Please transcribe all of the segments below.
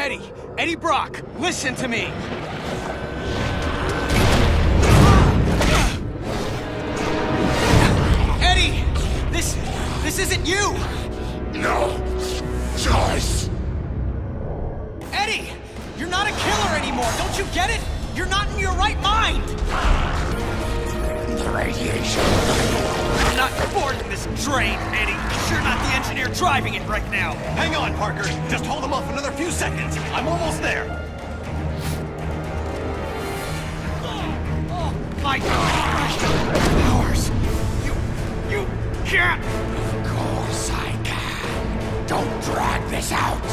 Eddie Brock, listen to me! Eddie! This isn't you! No choice! Eddie! You're not a killer anymore, don't you get it? You're not in your right mind! The radiation. I'm not boarding this train, Eddie. You're not the engineer driving it right now. Hang on, Parker. Just hold them off another few seconds. I'm almost there. Oh my powers! You can't! Of course I can. Don't drag this out.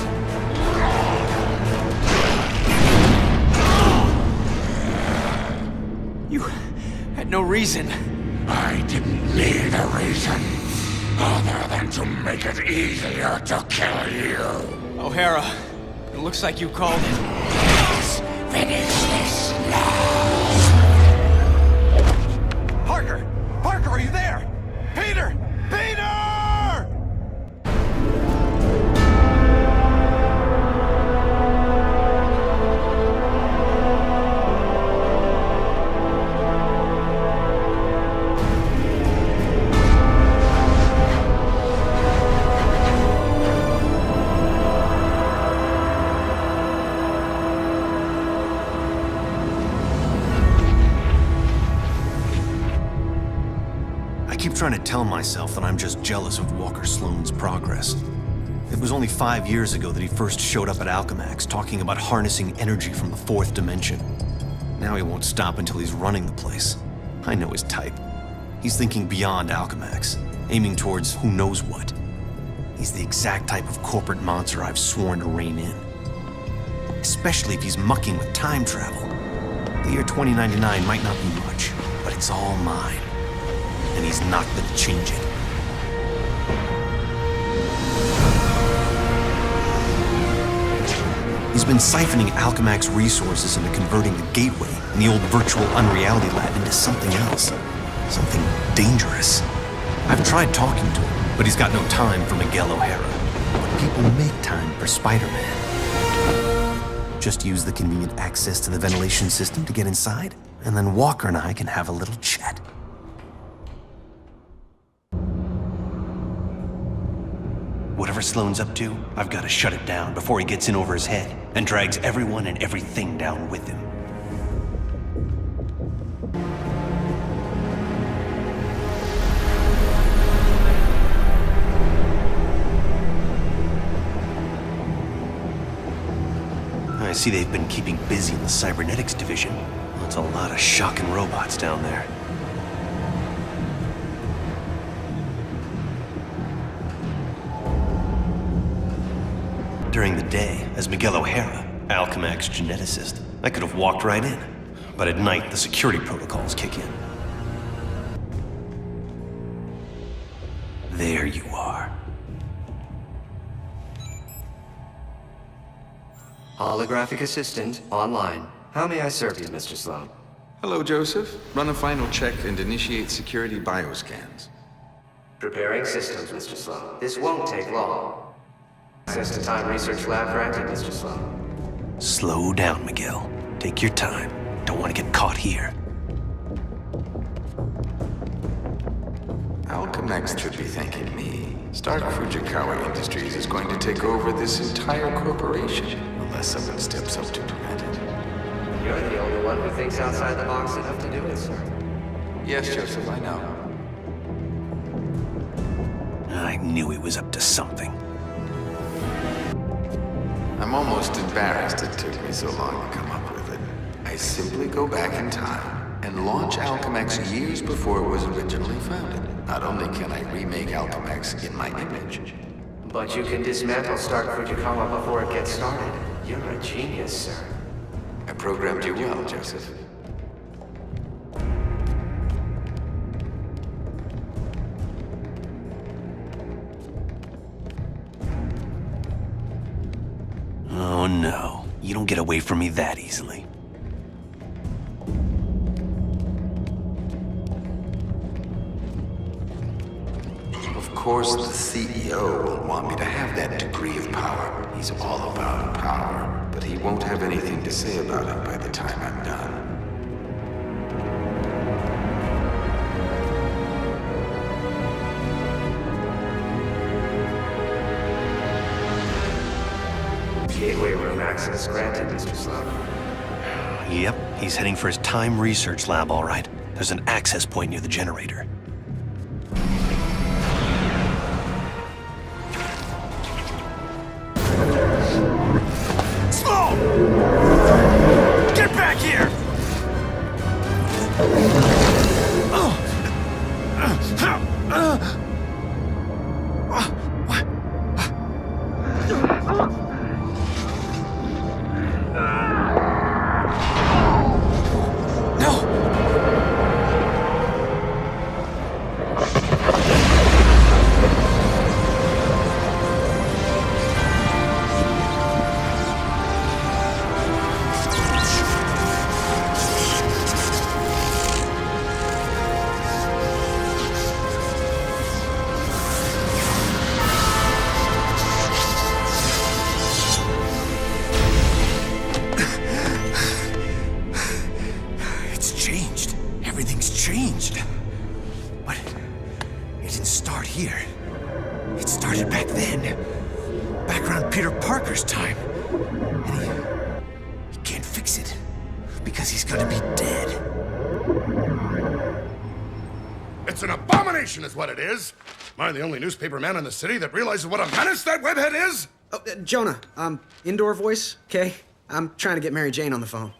You had no reason. I didn't need a reason other than to make it easier to kill you. O'Hara, it looks like you called it. Let's finish this now. Parker! Parker, are you there? Peter! Peter! I keep trying to tell myself that I'm just jealous of Walker Sloan's progress. It was only 5 years ago that he first showed up at Alchemax talking about harnessing energy from the fourth dimension. Now he won't stop until he's running the place. I know his type. He's thinking beyond Alchemax, aiming towards who knows what. He's the exact type of corporate monster I've sworn to rein in. Especially if he's mucking with time travel. The year 2099 might not be much, but it's all mine. And he's not gonna change it. He's been siphoning Alchemax resources into converting the Gateway and the old virtual unreality lab into something else. Something dangerous. I've tried talking to him, but he's got no time for Miguel O'Hara. But people make time for Spider-Man. Just use the convenient access to the ventilation system to get inside, and then Walker and I can have a little chat. Whatever Sloan's up to, I've got to shut it down before he gets in over his head and drags everyone and everything down with him. I see they've been keeping busy in the cybernetics division. That's a lot of shocking robots down there. During the day, as Miguel O'Hara, Alchemax geneticist, I could have walked right in. But at night, the security protocols kick in. There you are. Holographic assistant online. How may I serve you, Mr. Sloan? Hello, Joseph. Run a final check and initiate security bioscans. Preparing systems, Mr. Sloan. This won't take long. Access to Time Research Lab granted, Mr. Sloan. Slow down, Miguel. Take your time. Don't want to get caught here. Alchemax should be thanking me. Stark Fujikawa Industries is going to take over this entire corporation, unless someone steps up to prevent it. You're the only one who thinks outside the box enough to do it, sir. Yes, Joseph, I know. I knew he was up to something. I'm almost embarrassed it took me so long to come up with it. I simply go back in time and launch Alchemax years before it was originally founded. Not only can I remake Alchemax in my image, But you can dismantle Stark Fujikawa before it gets started. You're a genius, sir. I programmed you well, Joseph. Oh no, you don't get away from me that easily. Of course, the CEO will want me to have that degree of power. He's all about power. to say about it by the time I'm done. Gateway room access granted, Mr. Sloan. Yep, he's heading for his time research lab, all right. There's an access point near the generator. Sloan! Get back here! Changed. But it didn't start here. It started back then. Back around Peter Parker's time. And he can't fix it. Because he's gonna be dead. It's an abomination is what it is. Am I the only newspaper man in the city that realizes what a menace that webhead is? Oh, Jonah, indoor voice, okay? I'm trying to get Mary Jane on the phone.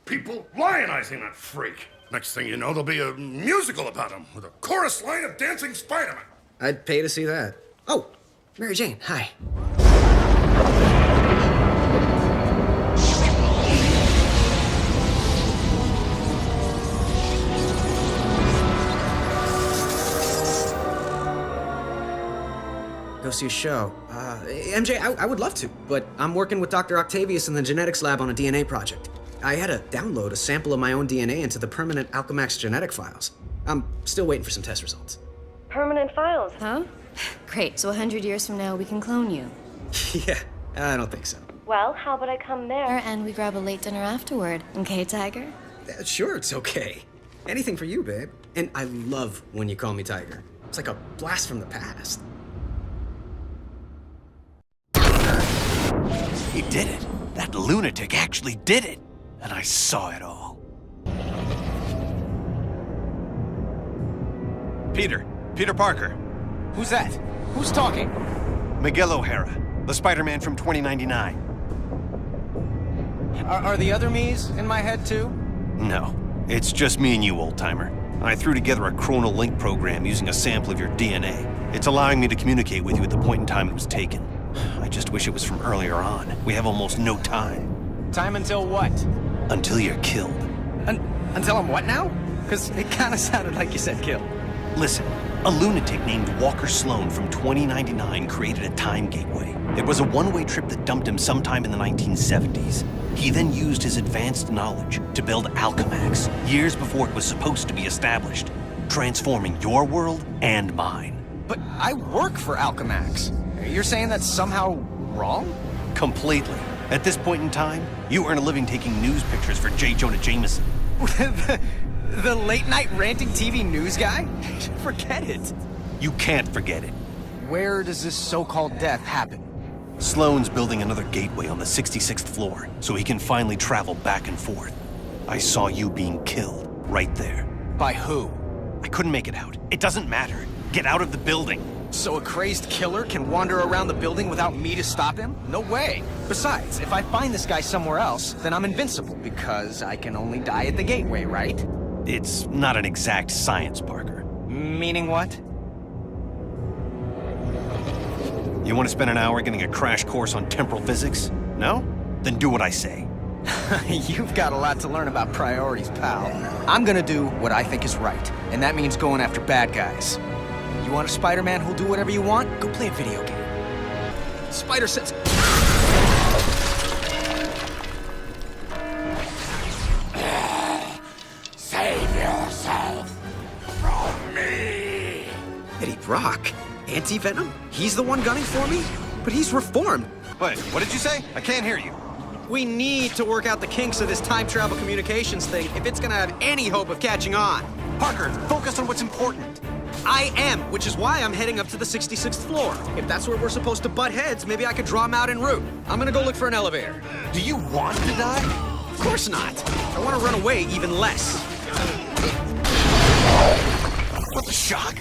People lionizing that freak. Next thing you know, there'll be a musical about him with a chorus line of dancing Spider-Man. I'd pay to see that. Oh, Mary Jane, hi. Go see a show. MJ, I would love to, but I'm working with Dr. Octavius in the genetics lab on a DNA project. I had to download a sample of my own DNA into the permanent Alchemax genetic files. I'm still waiting for some test results. Permanent files, huh? Great, so 100 years from now we can clone you. Yeah, I don't think so. Well, how about I come there and we grab a late dinner afterward, okay, Tiger? Sure, it's okay. Anything for you, babe. And I love when you call me Tiger. It's like a blast from the past. He did it. That lunatic actually did it. And I saw it all. Peter Parker. Who's that? Who's talking? Miguel O'Hara, the Spider-Man from 2099. Are the other me's in my head too? No, it's just me and you, old-timer. I threw together a chronal link program using a sample of your DNA. It's allowing me to communicate with you at the point in time it was taken. I just wish it was from earlier on. We have almost no time. Time until what? Until you're killed. Until I'm what now? Because it kind of sounded like you said kill. Listen, a lunatic named Walker Sloan from 2099 created a time gateway. It was a one-way trip that dumped him sometime in the 1970s. He then used his advanced knowledge to build Alchemax, years before it was supposed to be established, transforming your world and mine. But I work for Alchemax. You're saying that's somehow wrong? Completely. At this point in time, you earn a living taking news pictures for J. Jonah Jameson. The late-night ranting TV news guy? Forget it. You can't forget it. Where does this so-called death happen? Sloan's building another gateway on the 66th floor, so he can finally travel back and forth. I saw you being killed, right there. By who? I couldn't make it out. It doesn't matter. Get out of the building. So a crazed killer can wander around the building without me to stop him? No way. Besides, if I find this guy somewhere else, then I'm invincible, because I can only die at the gateway, right? It's not an exact science, Parker. Meaning what? You want to spend an hour getting a crash course on temporal physics? No? Then do what I say. You've got a lot to learn about priorities, pal. I'm gonna do what I think is right, and that means going after bad guys. You want a Spider-Man who'll do whatever you want? Go play a video game. Spider sense. Save yourself from me. Eddie Brock? Anti-Venom? He's the one gunning for me? But he's reformed. Wait, what did you say? I can't hear you. We need to work out the kinks of this time travel communications thing if it's gonna have any hope of catching on. Parker, focus on what's important. I am, which is why I'm heading up to the 66th floor. If that's where we're supposed to butt heads, maybe I could draw him out en route. I'm gonna go look for an elevator. Do you want to die? Of course not. I want to run away even less. What the shock?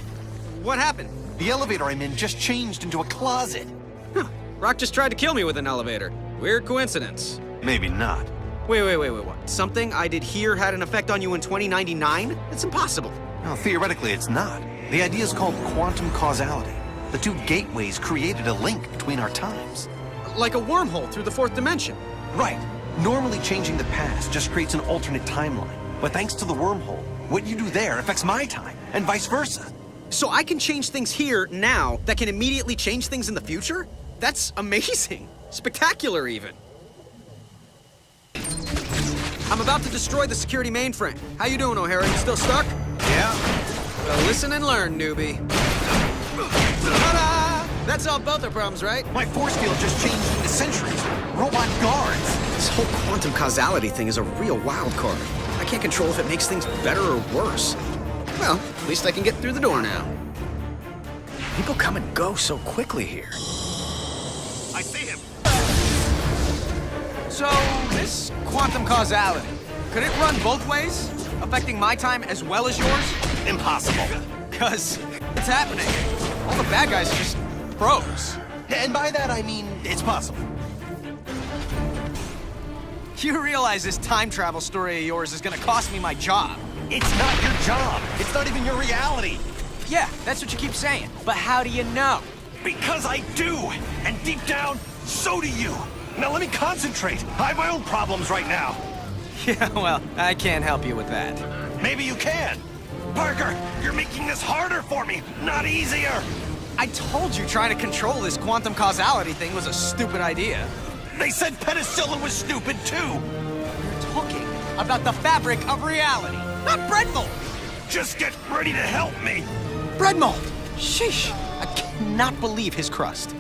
What happened? The elevator I'm in just changed into a closet. Huh. Rock just tried to kill me with an elevator. Weird coincidence. Maybe not. Wait, what? Something I did here had an effect on you in 2099? It's impossible. Well, theoretically, it's not. The idea is called quantum causality. The two gateways created a link between our times. Like a wormhole through the fourth dimension. Right. Normally, changing the past just creates an alternate timeline. But thanks to the wormhole, what you do there affects my time, and vice versa. So I can change things here, now, that can immediately change things in the future? That's amazing. Spectacular, even. I'm about to destroy the security mainframe. How you doing, O'Hara? You still stuck? Yeah. Well, listen and learn, newbie. Ta-da! That solved both our problems, right? My force field just changed into sentries. Robot guards. This whole quantum causality thing is a real wild card. I can't control if it makes things better or worse. Well, at least I can get through the door now. People come and go so quickly here. I see him. So, this quantum causality, could it run both ways? Affecting my time as well as yours? Impossible. Because it's happening. All the bad guys are just pros. And by that, I mean, it's possible. You realize this time travel story of yours is gonna cost me my job. It's not your job. It's not even your reality. Yeah, that's what you keep saying. But how do you know? Because I do. And deep down, so do you. Now let me concentrate. I have my own problems right now. Yeah, well, I can't help you with that. Maybe you can. Parker, you're making this harder for me, not easier. I told you trying to control this quantum causality thing was a stupid idea. They said penicillin was stupid too. You're talking about the fabric of reality, not bread mold. Just get ready to help me. Bread mold. Sheesh. I cannot believe his crust.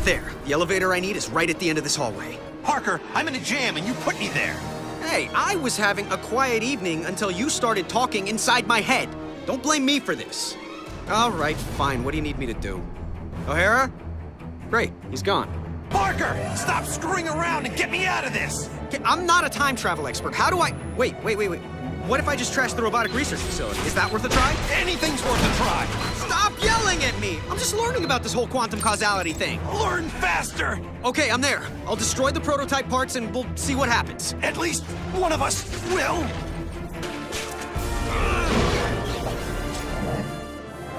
There, the elevator I need is right at the end of this hallway. Parker, I'm in a jam and you put me there. Hey, I was having a quiet evening until you started talking inside my head. Don't blame me for this. All right, fine. What do you need me to do? O'Hara? Great, he's gone. Parker, stop screwing around and get me out of this. Okay, I'm not a time travel expert. How do I... Wait. What if I just trash the robotic research facility? Is that worth a try? Anything's worth a try. Stop yelling at me! I'm just learning about this whole quantum causality thing. Learn faster. Okay, I'm there. I'll destroy the prototype parts and we'll see what happens. At least one of us will.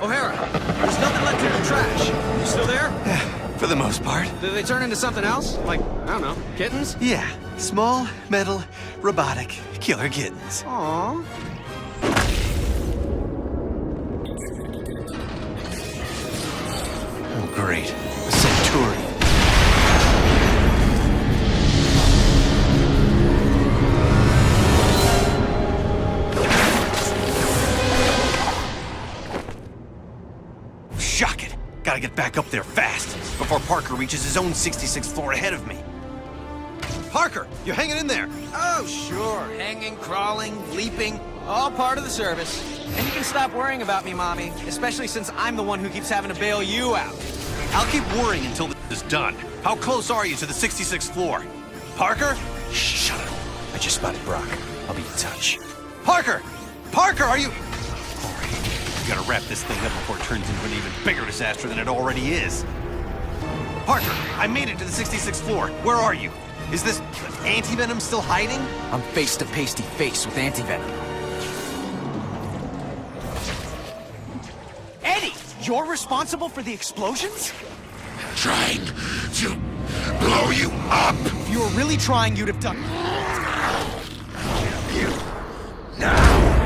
O'Hara, there's nothing left in the trash. You still there? For the most part. Did they turn into something else? Like, I don't know, kittens? Yeah, small, metal, robotic, killer kittens. Aww. Oh, great. A Centurion. Shock it. Gotta get back up there fast, before Parker reaches his own 66th floor ahead of me. Parker, you hanging in there? Oh, sure. Hanging, crawling, leaping, all part of the service. And you can stop worrying about me, Mommy, especially since I'm the one who keeps having to bail you out. I'll keep worrying until this is done. How close are you to the 66th floor? Parker? Shut up. I just spotted Brock. I'll be in touch. Parker! Parker, are you... All right. We gotta wrap this thing up before it turns into an even bigger disaster than it already is. Parker, I made it to the 66th floor. Where are you? Is this anti-venom still hiding? I'm face to pasty face with anti-venom. Eddie, you're responsible for the explosions? Trying to blow you up. If you were really trying, you'd have done... Now.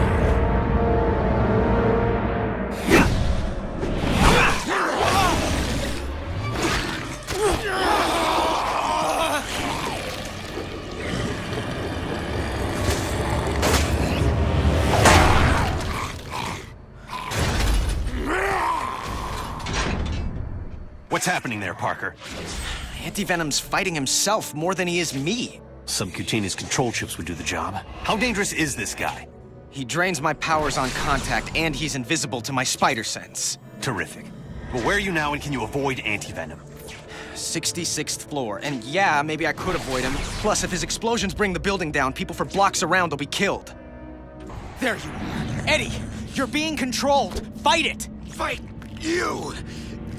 What's happening there, Parker? Anti-Venom's fighting himself more than he is me. Subcutaneous control chips would do the job. How dangerous is this guy? He drains my powers on contact, and he's invisible to my spider sense. Terrific. Well, where are you now, and can you avoid Anti-Venom? 66th floor, and yeah, maybe I could avoid him. Plus, if his explosions bring the building down, people for blocks around will be killed. There you are. Eddie, you're being controlled. Fight it! Fight you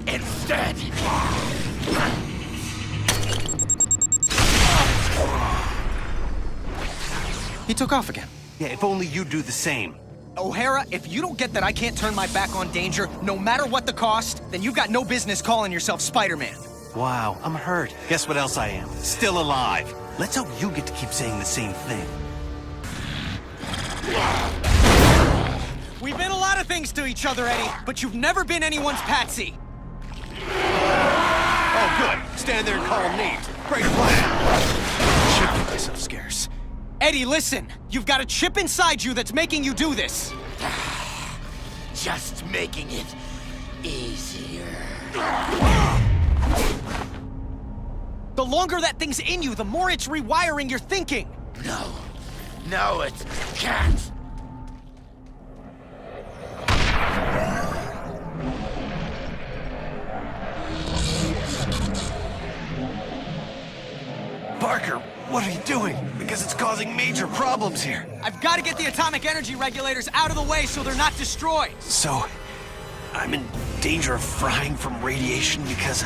instead. He took off again. Yeah, if only you'd do the same. O'Hara, if you don't get that I can't turn my back on danger, no matter what the cost, then you've got no business calling yourself Spider-Man. Wow, I'm hurt. Guess what else I am? Still alive. Let's hope you get to keep saying the same thing. We've been a lot of things to each other, Eddie, but you've never been anyone's patsy. Oh, good. Stand there and call him names. Great plan. Should keep myself scarce. Eddie, listen. You've got a chip inside you that's making you do this. Just making it easier. The longer that thing's in you, the more it's rewiring your thinking. No, it can't. Parker, what are you doing? Because it's causing major problems here. I've got to get the atomic energy regulators out of the way so they're not destroyed. So, I'm in danger of frying from radiation because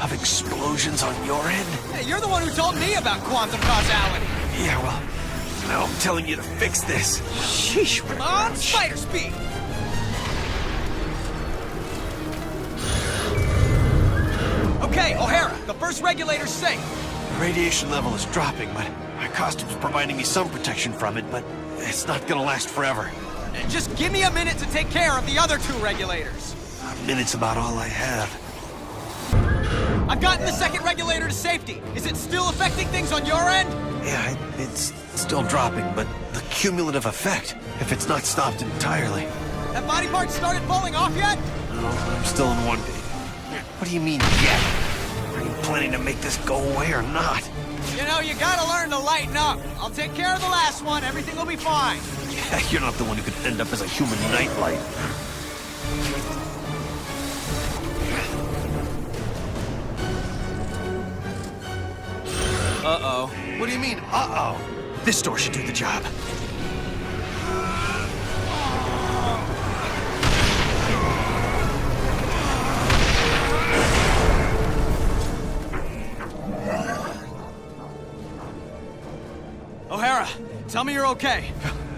of explosions on your end? Hey, you're the one who told me about quantum causality. Yeah, well, now I'm telling you to fix this. Sheesh. Come on, spider speed. Okay, O'Hara, the first regulator's safe. The radiation level is dropping, but my costume's providing me some protection from it, but it's not gonna last forever. Just give me a minute to take care of the other two regulators. A minute's about all I have. I've gotten the second regulator to safety. Is it still affecting things on your end? Yeah, it's still dropping, but the cumulative effect, if it's not stopped entirely. Have body parts started falling off yet? No, I'm still in one. What do you mean, yet? Are you planning to make this go away or not? You know, you gotta learn to lighten up. I'll take care of the last one. Everything will be fine. Yeah, you're not the one who could end up as a human nightlight. Uh-oh. What do you mean, uh-oh? This door should do the job. O'Hara, tell me you're okay.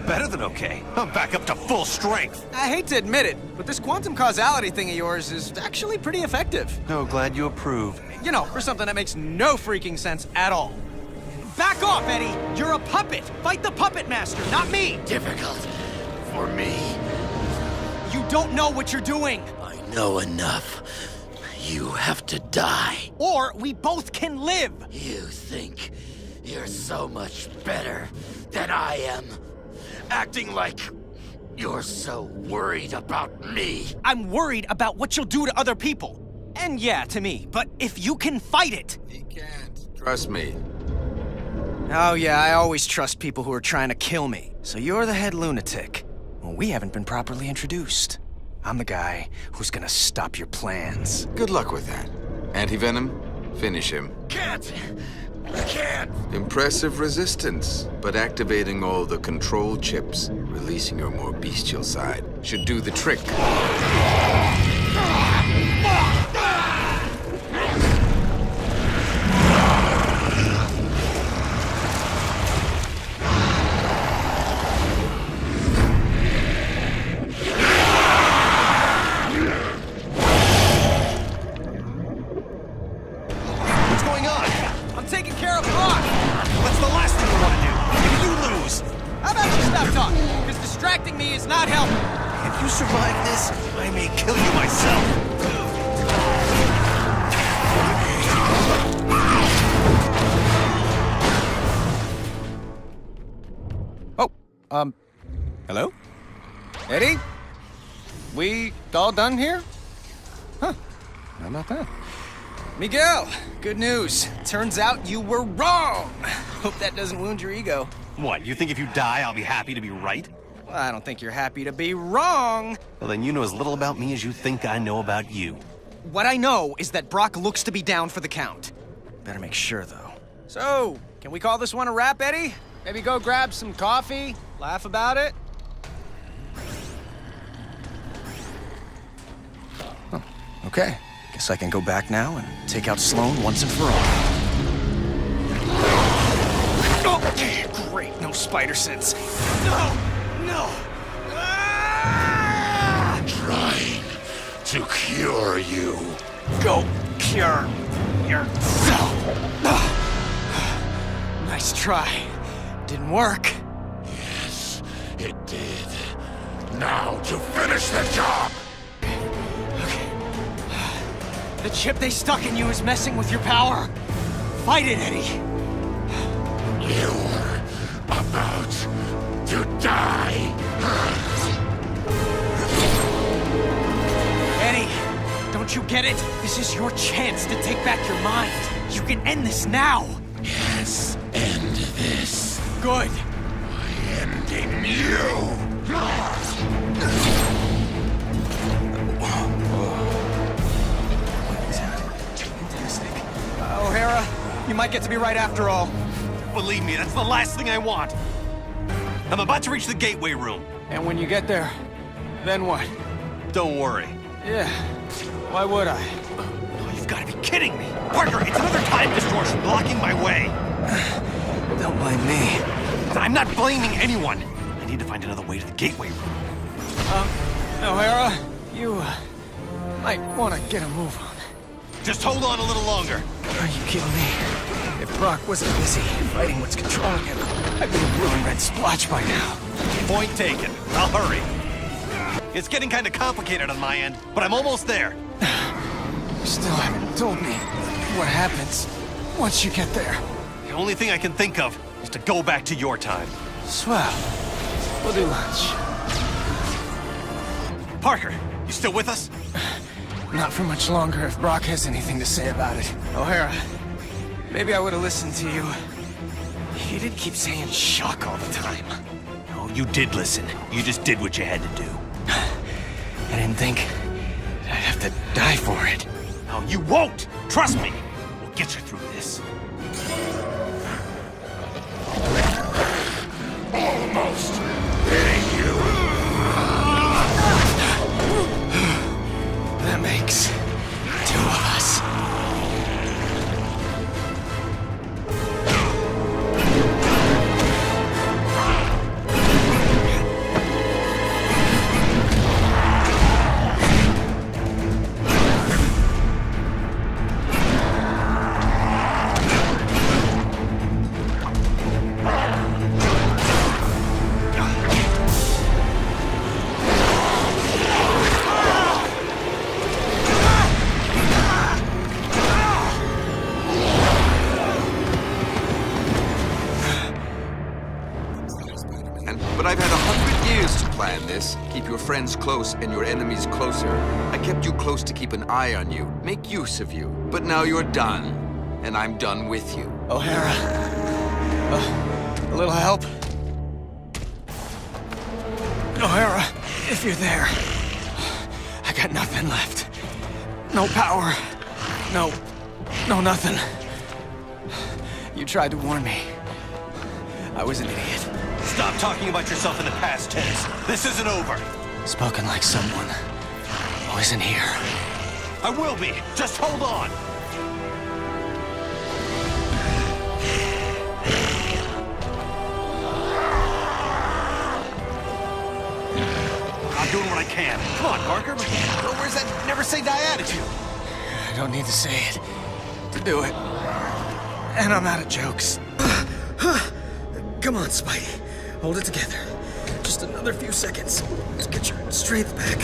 Better than okay. I'm back up to full strength. I hate to admit it, but this quantum causality thing of yours is actually pretty effective. No, glad you approve. You know, for something that makes no freaking sense at all. Back off, Eddie! You're a puppet! Fight the puppet master, not me! Difficult for me. You don't know what you're doing! I know enough. You have to die. Or we both can live! You think you're so much better than I am. Acting like you're so worried about me. I'm worried about what you'll do to other people. And yeah, to me. But if you can fight it... He can't. Trust me. Oh yeah, I always trust people who are trying to kill me. So you're the head lunatic. Well, we haven't been properly introduced. I'm the guy who's gonna stop your plans. Good luck with that. Anti-Venom, finish him. Can't. Impressive resistance, but activating all the control chips, releasing your more bestial side, should do the trick. What's going on? I'm taking care of Brock! That's the last thing I want to do. If you lose, How about you stop talking? Because distracting me is not helping. if you survive this, I may kill you myself. Oh, hello? Eddie? We all done here? Huh, how about that? Miguel, good news. Turns out you were wrong. Hope that doesn't wound your ego. What, you think if you die, I'll be happy to be right? Well, I don't think you're happy to be wrong. Well, then you know as little about me as you think I know about you. What I know is that Brock looks to be down for the count. Better make sure, though. So, can we call this one a wrap, Eddie? Maybe go grab some coffee, laugh about it? Huh. Okay. Guess I can go back now and take out Sloan once and for all. Oh, great. No spider sense. No! No! Ah! Trying to cure you. Go cure yourself. Nice try. Didn't work. Yes, it did. Now to finish the job! Okay. The chip they stuck in you is messing with your power. Fight it, Eddie. You're about to die. Eddie, don't you get it? This is your chance to take back your mind. You can end this now. Yes, end this. Good. By ending you. O'Hara, you might get to be right after all. Believe me, that's the last thing I want. I'm about to reach the gateway room. And when you get there, then what? Don't worry. Yeah, why would I? Oh, you've got to be kidding me. Parker, it's another time distortion blocking my way. Don't blame me. I'm not blaming anyone. I need to find another way to the gateway room. O'Hara, you might want to get a move on. Just hold on a little longer. Are you kidding me? If Brock wasn't busy fighting what's controlling him, I'd be a blue and red splotch by now. Point taken. I'll hurry. It's getting kind of complicated on my end, but I'm almost there. You still haven't told me what happens once you get there. The only thing I can think of is to go back to your time. Swell. We'll do lunch. Parker, you still with us? Not for much longer if Brock has anything to say about it. O'Hara, maybe I would have listened to you. You didn't keep saying shuck all the time. No, you did listen. You just did what you had to do. I didn't think I'd have to die for it. No, you won't! Trust me! We'll get you through this. Almost hitting you. That makes two of us. But I've had 100 years to plan this. Keep your friends close and your enemies closer. I kept you close to keep an eye on you, make use of you. But now you're done, and I'm done with you. O'Hara. A little help? O'Hara, if you're there, I got nothing left. No power. No nothing. You tried to warn me. I was an idiot. Stop talking about yourself in the past tense. This isn't over. Spoken like someone who isn't here. I will be. Just hold on. I'm doing what I can. Come on, Parker. Where's that never say die attitude? I don't need to say it to do it. And I'm out of jokes. Come on, Spidey. Hold it together. Just another few seconds. Let's get your strength back.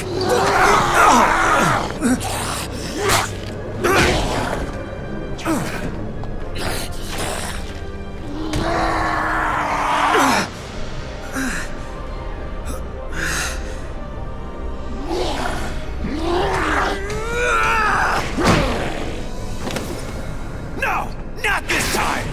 Not this time!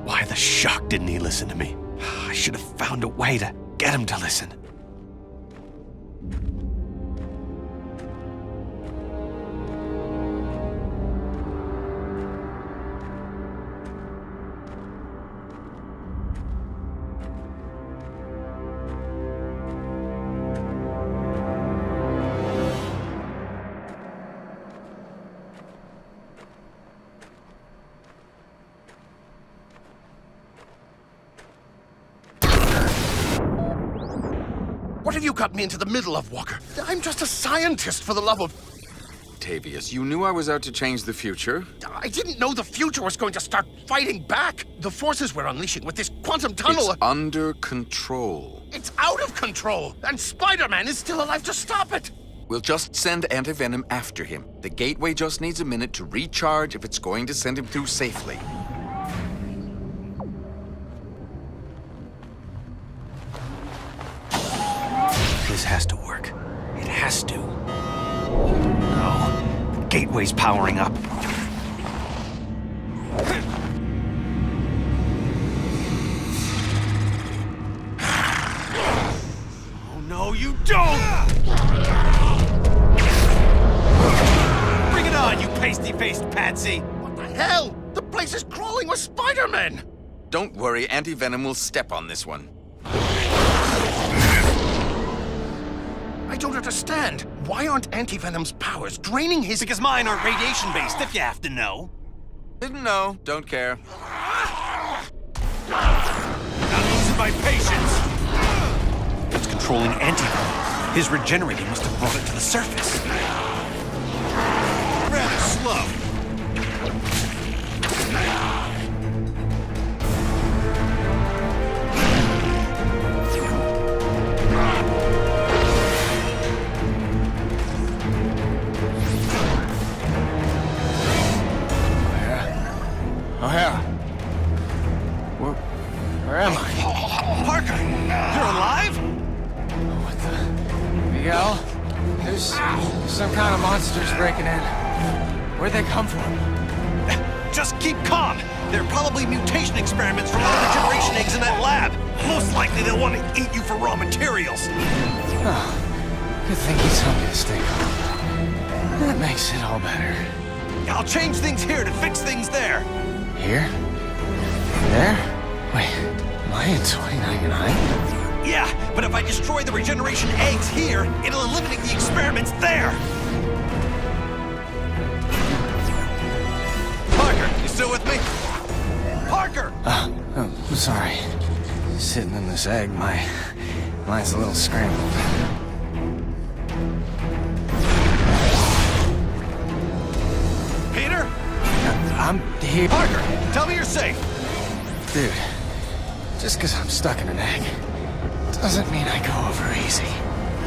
Why the shuck didn't he listen to me? I should have found a way to get him to listen. What have you got me into the middle of, Walker? I'm just a scientist, for the love of... Octavius, you knew I was out to change the future? I didn't know the future was going to start fighting back. The forces we're unleashing with this quantum tunnel... It's under control. It's out of control, and Spider-Man is still alive to stop it. We'll just send Anti-Venom after him. The gateway just needs a minute to recharge if it's going to send him through safely. This has to work. It has to. No. The gateway's powering up. Oh, no, you don't! Bring it on, you pasty-faced patsy! What the hell? The place is crawling with Spider-Men! Don't worry, Anti-Venom will step on this one. I don't understand. Why aren't Anti-Venom's powers draining his... Because mine aren't radiation-based, if you have to know. Didn't know, don't care. I'm losing my patience! It's controlling Anti-Venom. His regenerating must have brought it to the surface. Rather slow. Oh, yeah. Where am I? Parker, you're alive? What the... Miguel? There's some kind of monsters breaking in. Where'd they come from? Just keep calm. They're probably mutation experiments from other regeneration eggs in that lab. Most likely they'll want to eat you for raw materials. Oh, good thing he told me to stay calm. That makes it all better. I'll change things here to fix things there. Here? There? Wait, am I in 2099? Yeah, but if I destroy the regeneration eggs here, it'll eliminate the experiments there. Parker, you still with me? Parker! Oh, I'm sorry. Sitting in this egg, mine's a little scrambled. Peter? I'm here. Parker, tell me you're safe. Dude, just because I'm stuck in an egg doesn't mean I go over easy.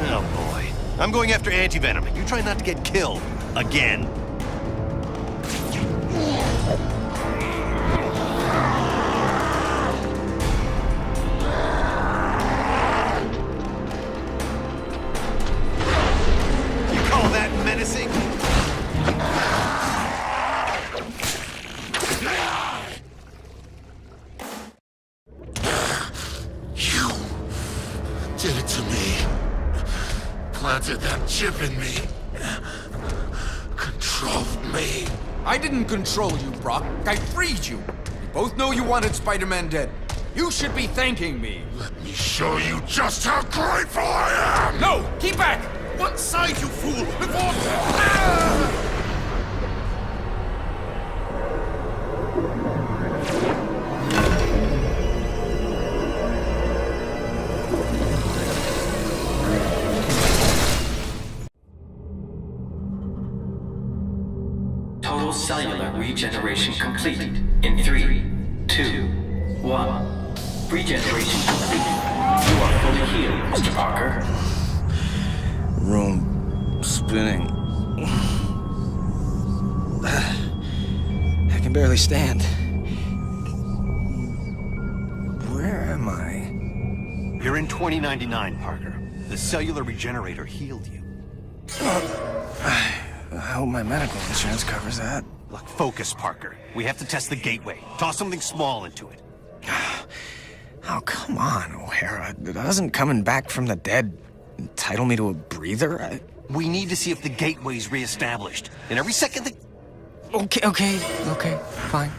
Oh boy. I'm going after Anti-Venom. You try not to get killed. Again. You call that menacing? Did it to me. Planted that chip in me. Controlled me. I didn't control you, Brock. I freed you. We both know you wanted Spider-Man dead. You should be thanking me. Let me show you just how grateful I am! No! Keep back! One side, you fool! Before... Total cellular regeneration completed in 3, 2, 1. Regeneration complete. You are fully healed, Mr. Parker. Room spinning. can barely stand. Where am I? You're in 2099, Parker. The cellular regenerator healed you. I hope my medical insurance covers that. Look, focus, Parker. We have to test the gateway. Toss something small into it. Oh, come on, O'Hara. Doesn't coming back from the dead entitle me to a breather? We need to see if the gateway's reestablished. And every second that... Okay, fine.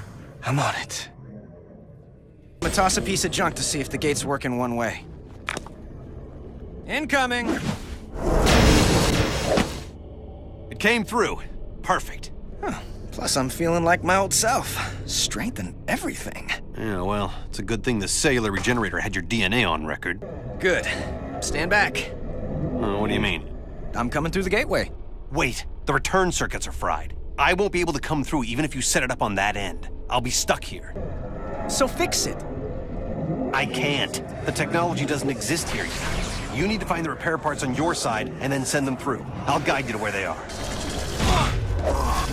I'm on it. I'm gonna toss a piece of junk to see if the gate's working one way. Incoming! It came through. Perfect. Huh. Plus, I'm feeling like my old self. Strength and everything. Yeah, well, it's a good thing the cellular regenerator had your DNA on record. Good. Stand back. What do you mean? I'm coming through the gateway. Wait, the return circuits are fried. I won't be able to come through even if you set it up on that end. I'll be stuck here. So fix it. I can't. The technology doesn't exist here yet. You need to find the repair parts on your side and then send them through. I'll guide you to where they are.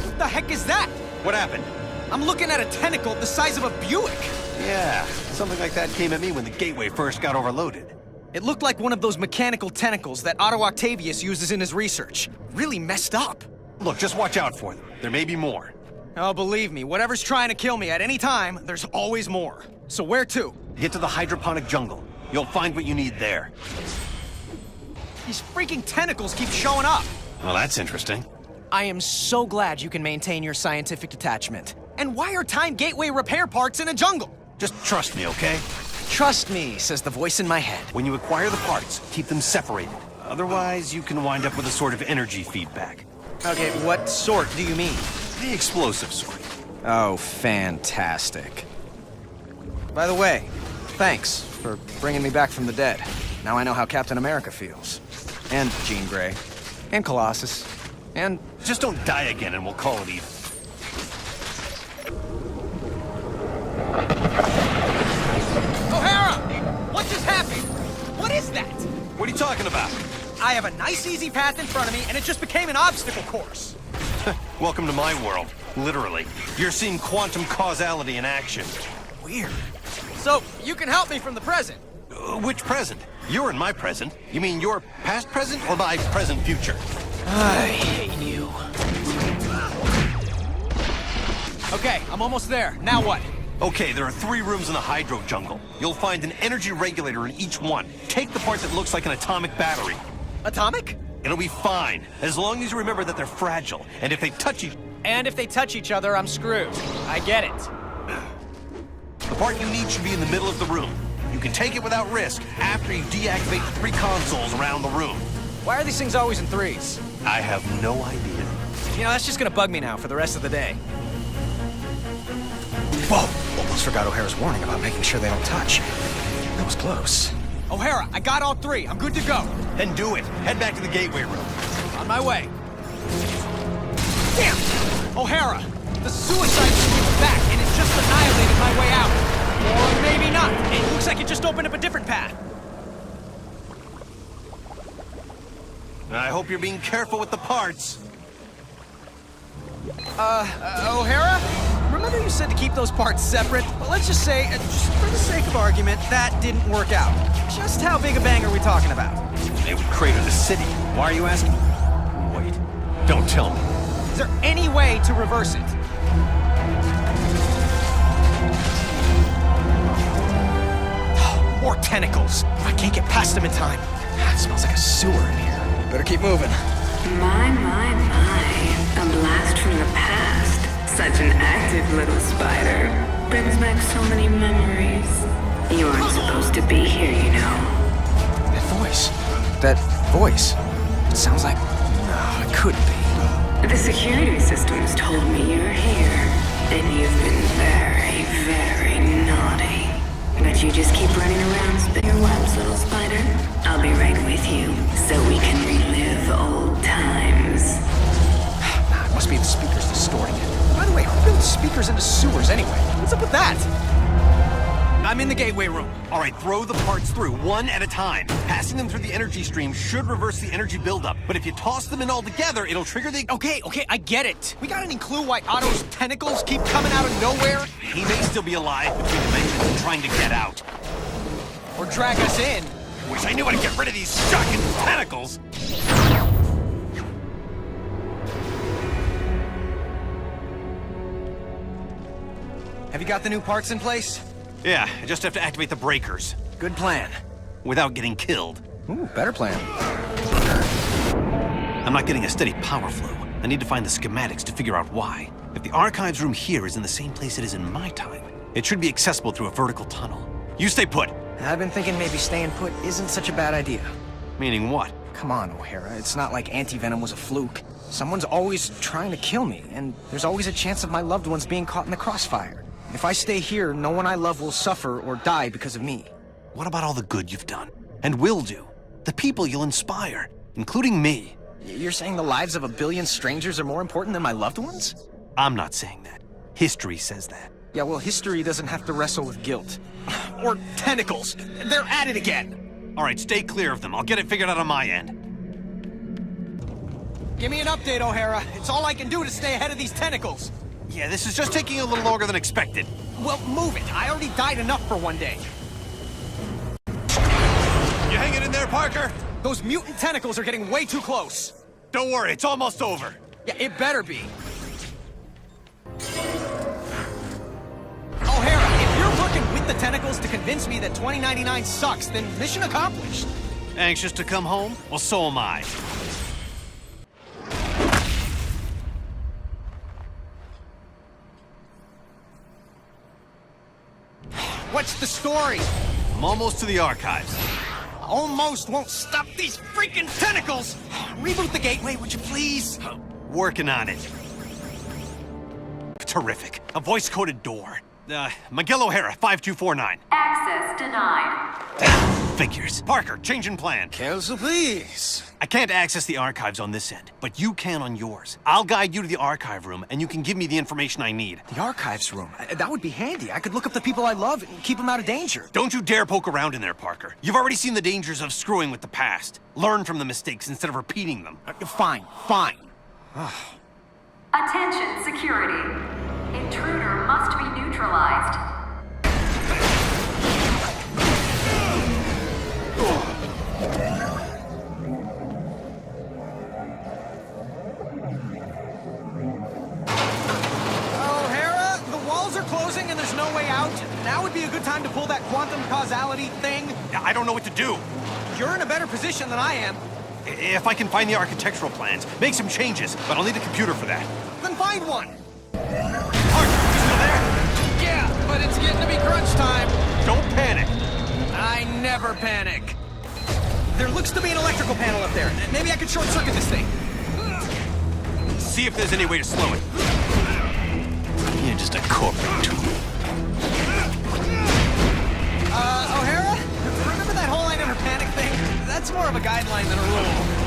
What the heck is that? What happened? I'm looking at a tentacle the size of a Buick. Yeah, something like that came at me when the gateway first got overloaded. It looked like one of those mechanical tentacles that Otto Octavius uses in his research. Really messed up. Look, just watch out for them. There may be more. Oh, believe me, whatever's trying to kill me at any time, there's always more. So where to? Get to the hydroponic jungle. You'll find what you need there. These freaking tentacles keep showing up. Well, that's interesting. I am so glad you can maintain your scientific detachment. And why are Time Gateway repair parts in a jungle? Just trust me, okay? Trust me, says the voice in my head. When you acquire the parts, keep them separated. Otherwise, you can wind up with a sort of energy feedback. Okay, what sort do you mean? The explosive sort. Oh, fantastic. By the way, thanks for bringing me back from the dead. Now I know how Captain America feels. And Jean Grey. And Colossus. And... Just don't die again and we'll call it even. O'Hara! What just happened? What is that? What are you talking about? I have a nice easy path in front of me and it just became an obstacle course. Welcome to my world. Literally. You're seeing quantum causality in action. Weird. So, you can help me from the present. Which present? You're in my present. You mean your past present or my present future? I hate you. Okay, I'm almost there. Now what? Okay, there are 3 rooms in the hydro jungle. You'll find an energy regulator in each one. Take the part that looks like an atomic battery. Atomic? It'll be fine, as long as you remember that they're fragile. And if they touch you... And if they touch each other, I'm screwed. I get it. The part you need should be in the middle of the room. You can take it without risk after you deactivate the 3 consoles around the room. Why are these things always in 3s? I have no idea. You know, that's just gonna bug me now for the rest of the day. Whoa! Almost forgot O'Hara's warning about making sure they don't touch. That was close. O'Hara, I got all 3. I'm good to go. Then do it. Head back to the gateway room. On my way. Damn! O'Hara, the suicide is back and it just annihilated my way out. Or maybe not. It looks like it just opened up a different path. I hope you're being careful with the parts. O'Hara? Remember you said to keep those parts separate? Well, let's just say, just for the sake of argument, that didn't work out. Just how big a bang are we talking about? They would crater the city. Why are you asking? Wait, don't tell me. Is there any way to reverse it? More tentacles. I can't get past them in time. It smells like a sewer in here. Better keep moving. My. A blast from the past. Such an active little spider. Brings back so many memories. You aren't supposed to be here, you know. That voice. It sounds like... No, it couldn't be. The security systems told me you're here. And you've been very, very naughty. But you just keep running around, spin your webs, little spider. I'll be right with you, so we can relive old times. It must be the speakers distorting it. By the way, who built speakers into sewers anyway? What's up with that? I'm in the gateway room. All right, throw the parts through, one at a time. Passing them through the energy stream should reverse the energy buildup, but if you toss them in all together, it'll trigger the... Okay, I get it. We got any clue why Otto's tentacles keep coming out of nowhere? He may still be alive between dimensions and trying to get out. Or drag us in. Wish I knew how to get rid of these shocking tentacles. Have you got the new parts in place? Yeah, I just have to activate the breakers. Good plan. Without getting killed. Ooh, better plan. I'm not getting a steady power flow. I need to find the schematics to figure out why. If the archives room here is in the same place it is in my time, it should be accessible through a vertical tunnel. You stay put. I've been thinking maybe staying put isn't such a bad idea. Meaning what? Come on, O'Hara. It's not like anti-venom was a fluke. Someone's always trying to kill me, and there's always a chance of my loved ones being caught in the crossfire. If I stay here, no one I love will suffer or die because of me. What about all the good you've done? And will do? The people you'll inspire, including me. You're saying the lives of a billion strangers are more important than my loved ones? I'm not saying that. History says that. Yeah, well, history doesn't have to wrestle with guilt. Or tentacles. They're at it again. All right, stay clear of them. I'll get it figured out on my end. Give me an update, O'Hara. It's all I can do to stay ahead of these tentacles. Yeah, this is just taking a little longer than expected. Well, move it. I already died enough for one day. You hanging in there, Parker? Those mutant tentacles are getting way too close. Don't worry, it's almost over. Yeah, it better be. O'Hara, if you're working with the tentacles to convince me that 2099 sucks, then mission accomplished. Anxious to come home? Well, so am I. What's the story? I'm almost to the archives. Almost won't stop these freaking tentacles! Reboot the gateway, would you please? Working on it. Terrific. A voice-coded door. Miguel O'Hara, 5249. Access denied. Figures. Parker, change in plan. Kelso, please. I can't access the archives on this end, but you can on yours. I'll guide you to the archive room, and you can give me the information I need. The archives room? That would be handy. I could look up the people I love and keep them out of danger. Don't you dare poke around in there, Parker. You've already seen the dangers of screwing with the past. Learn from the mistakes instead of repeating them. Fine. Attention, security. Intruder must be neutralized. O'Hara, the walls are closing and there's no way out. Now would be a good time to pull that quantum causality thing. I don't know what to do. You're in a better position than I am. If I can find the architectural plans, make some changes, but I'll need a computer for that. Then find one. Parker, you still there? Yeah, but it's getting to be crunch time. Don't panic. I never panic. There looks to be an electrical panel up there. Maybe I could short-circuit this thing. See if there's any way to slow it. You're just a corporate tool. O'Hara? Remember that whole I never panic thing? That's more of a guideline than a rule.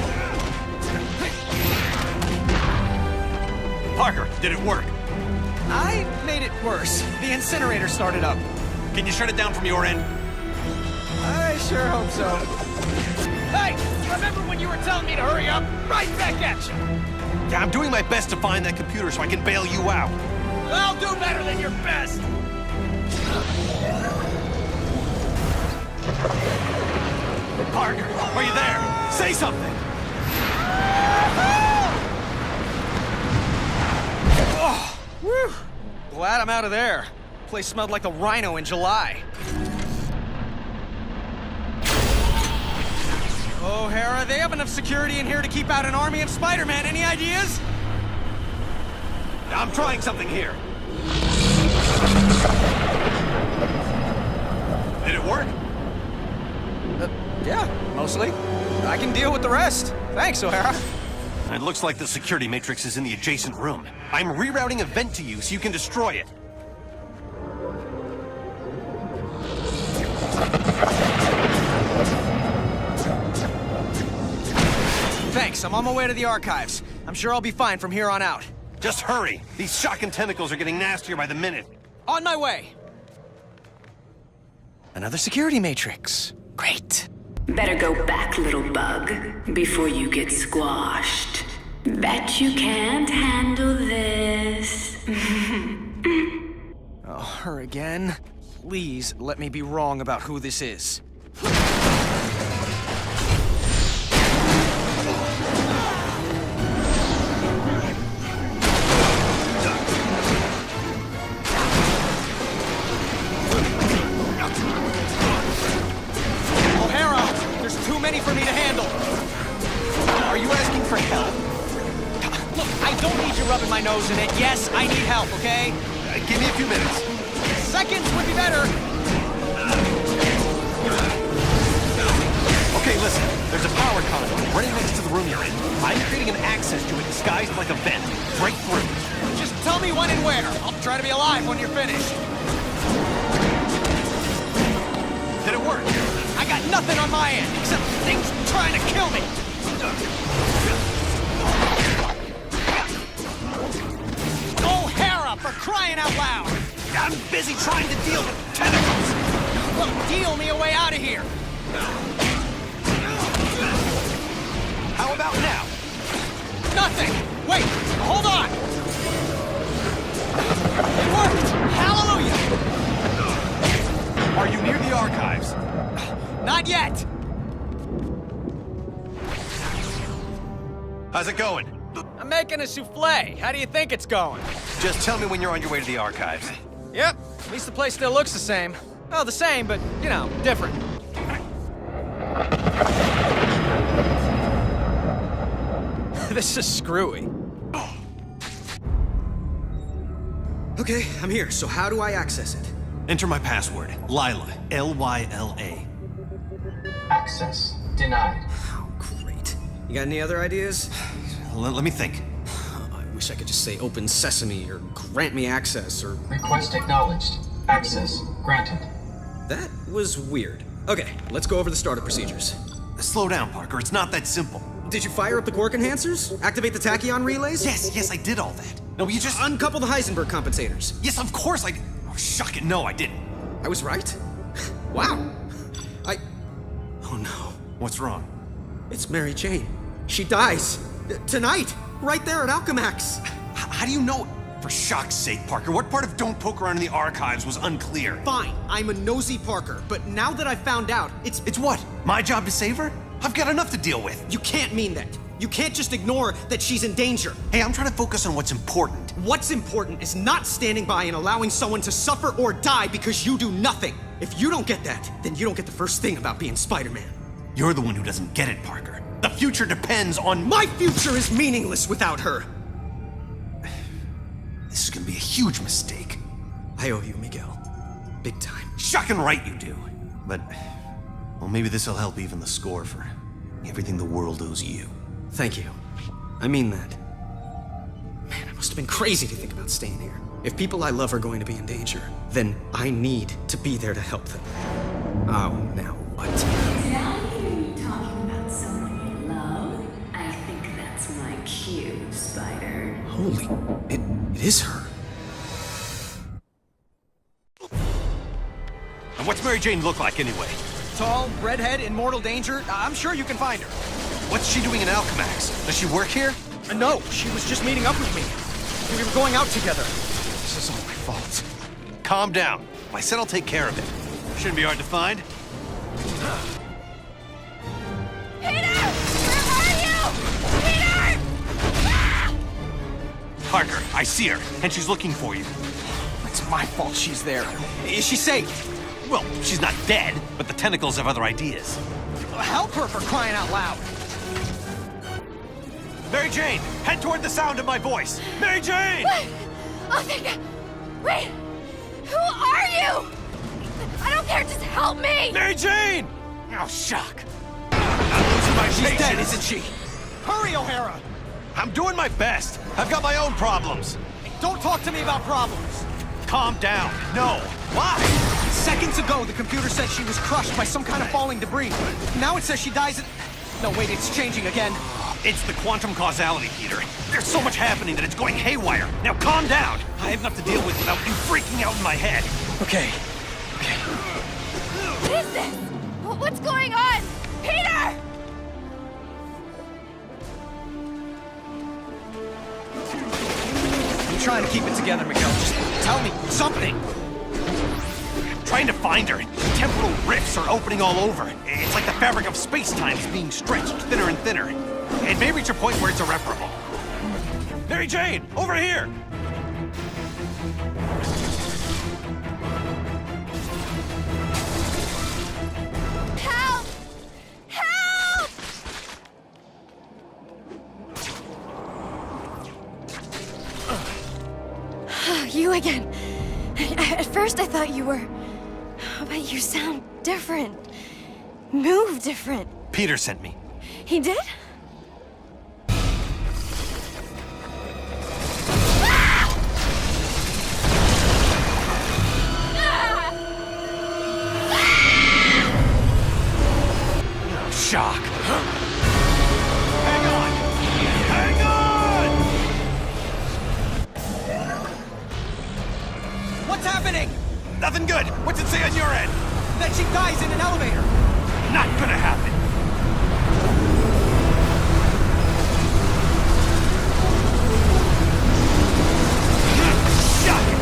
Parker, did it work? I made it worse. The incinerator started up. Can you shut it down from your end? I sure hope so. Hey! Remember when you were telling me to hurry up? Right back at you! Yeah, I'm doing my best to find that computer so I can bail you out. I'll do better than your best! Parker, are you there? Say something! Oh, whew. Glad I'm out of there. Place smelled like the Rhino in July. O'Hara, they have enough security in here to keep out an army of Spider-Man. Any ideas? I'm trying something here. Did it work? Yeah, mostly. I can deal with the rest. Thanks, O'Hara. It looks like the security matrix is in the adjacent room. I'm rerouting a vent to you so you can destroy it. Thanks, I'm on my way to the archives. I'm sure I'll be fine from here on out. Just hurry. These shocking tentacles are getting nastier by the minute. On my way. Another security matrix. Great. Better go back, little bug, before you get squashed. Bet you can't handle this. Oh, her again? Please let me be wrong about who this is. O'Hara, there's too many for me to handle. Are you asking for help? Look, I don't need you rubbing my nose in it. Yes, I need help, okay? Give me a few minutes. Seconds would be better. Okay, listen. There's a power conduit right next to the room you're in. I'm creating an access to it disguised like a vent. Break through. Just tell me when and where. I'll try to be alive when you're finished. Did it work? I got nothing on my end, except things trying to kill me. O'Hara, for crying out loud! I'm busy trying to deal with tentacles. Well, deal me a way out of here. How about now? Nothing! Wait, hold on! It worked! Hallelujah! Are you near the archives? Not yet! How's it going? I'm making a souffle. How do you think it's going? Just tell me when you're on your way to the archives. Yep, at least the place still looks the same. Well, the same, but, you know, different. This is screwy. Okay, I'm here. So how do I access it? Enter my password. Lila. L-Y-L-A. Access denied. Oh, great. You got any other ideas? Let me think. I wish I could just say open sesame or grant me access or... Request acknowledged. Access granted. That was weird. Okay, let's go over the startup procedures. Slow down, Parker. It's not that simple. Did you fire up the quark enhancers? Activate the tachyon relays? Yes, I did all that. No, you just... Uncouple the Heisenberg compensators. Yes, of course I... Oh, shuck it. No, I didn't. I was right? Wow. Oh no. What's wrong? It's Mary Jane. She dies. Tonight. Right there at Alchemax. How do you know? For shock's sake, Parker, what part of don't poke around in the archives was unclear? Fine. I'm a nosy Parker, but now that I've found out, it's... It's what? My job to save her? I've got enough to deal with. You can't mean that. You can't just ignore that she's in danger. Hey, I'm trying to focus on what's important. What's important is not standing by and allowing someone to suffer or die because you do nothing. If you don't get that, then you don't get the first thing about being Spider-Man. You're the one who doesn't get it, Parker. The future depends on... My future is meaningless without her. This is gonna be a huge mistake. I owe you, Miguel. Big time. Shocking right you do. But, well, maybe this'll help even the score for everything the world owes you. Thank you. I mean that. Man, I must have been crazy to think about staying here. If people I love are going to be in danger, then I need to be there to help them. Oh, now what? Now you talking about someone you love? I think that's my cue, Spider. Holy, it is her. And what's Mary Jane look like anyway? Tall, redhead, in mortal danger. I'm sure you can find her. What's she doing in Alchemax? Does she work here? No, she was just meeting up with me. We were going out together. This is all my fault. Calm down. I said I'll take care of it. Shouldn't be hard to find. Peter! Where are you? Peter! Ah! Parker, I see her, and she's looking for you. It's my fault she's there. Is she safe? Well, she's not dead, but the tentacles have other ideas. Help her for crying out loud. Mary Jane, head toward the sound of my voice. Mary Jane! Oh, thank God. Wait! Who are you? I don't care, just help me! Mary Jane! Oh, shock. I'm losing my She's patience. dead, isn't she? Hurry, O'Hara! I'm doing my best. I've got my own problems. Don't talk to me about problems. Calm down. No. Why? Seconds ago, the computer said she was crushed by some kind of falling debris. Now it says she dies in... No, wait, it's changing again. It's the quantum causality, Peter. There's so much happening that it's going haywire. Now calm down. I have enough to deal with without you freaking out in my head. Okay. What is this? What's going on? Peter! I'm trying to keep it together, Miguel. Just tell me something. I'm trying to find her. Temporal rifts are opening all over. It's like the fabric of space-time is being stretched thinner and thinner. It may reach a point where it's irreparable. Mary Jane, over here! Help! Help! You again. At first I thought you were... But you sound different. Move different. Peter sent me. He did? Shock. Hang on! Hang on! What's happening? Nothing good. What's it say on your end? That she dies in an elevator. Not gonna happen. Shocking.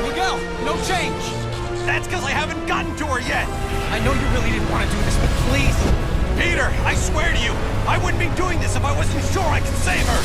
Miguel, no change. That's because I haven't gotten to her yet. I know you really didn't want to do this, but please. Peter, I swear to you, I wouldn't be doing this if I wasn't sure I could save her.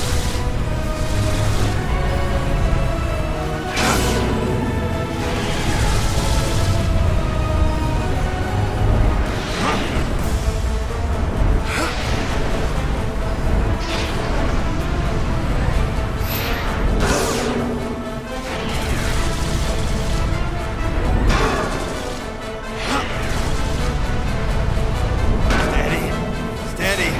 Steady. Steady.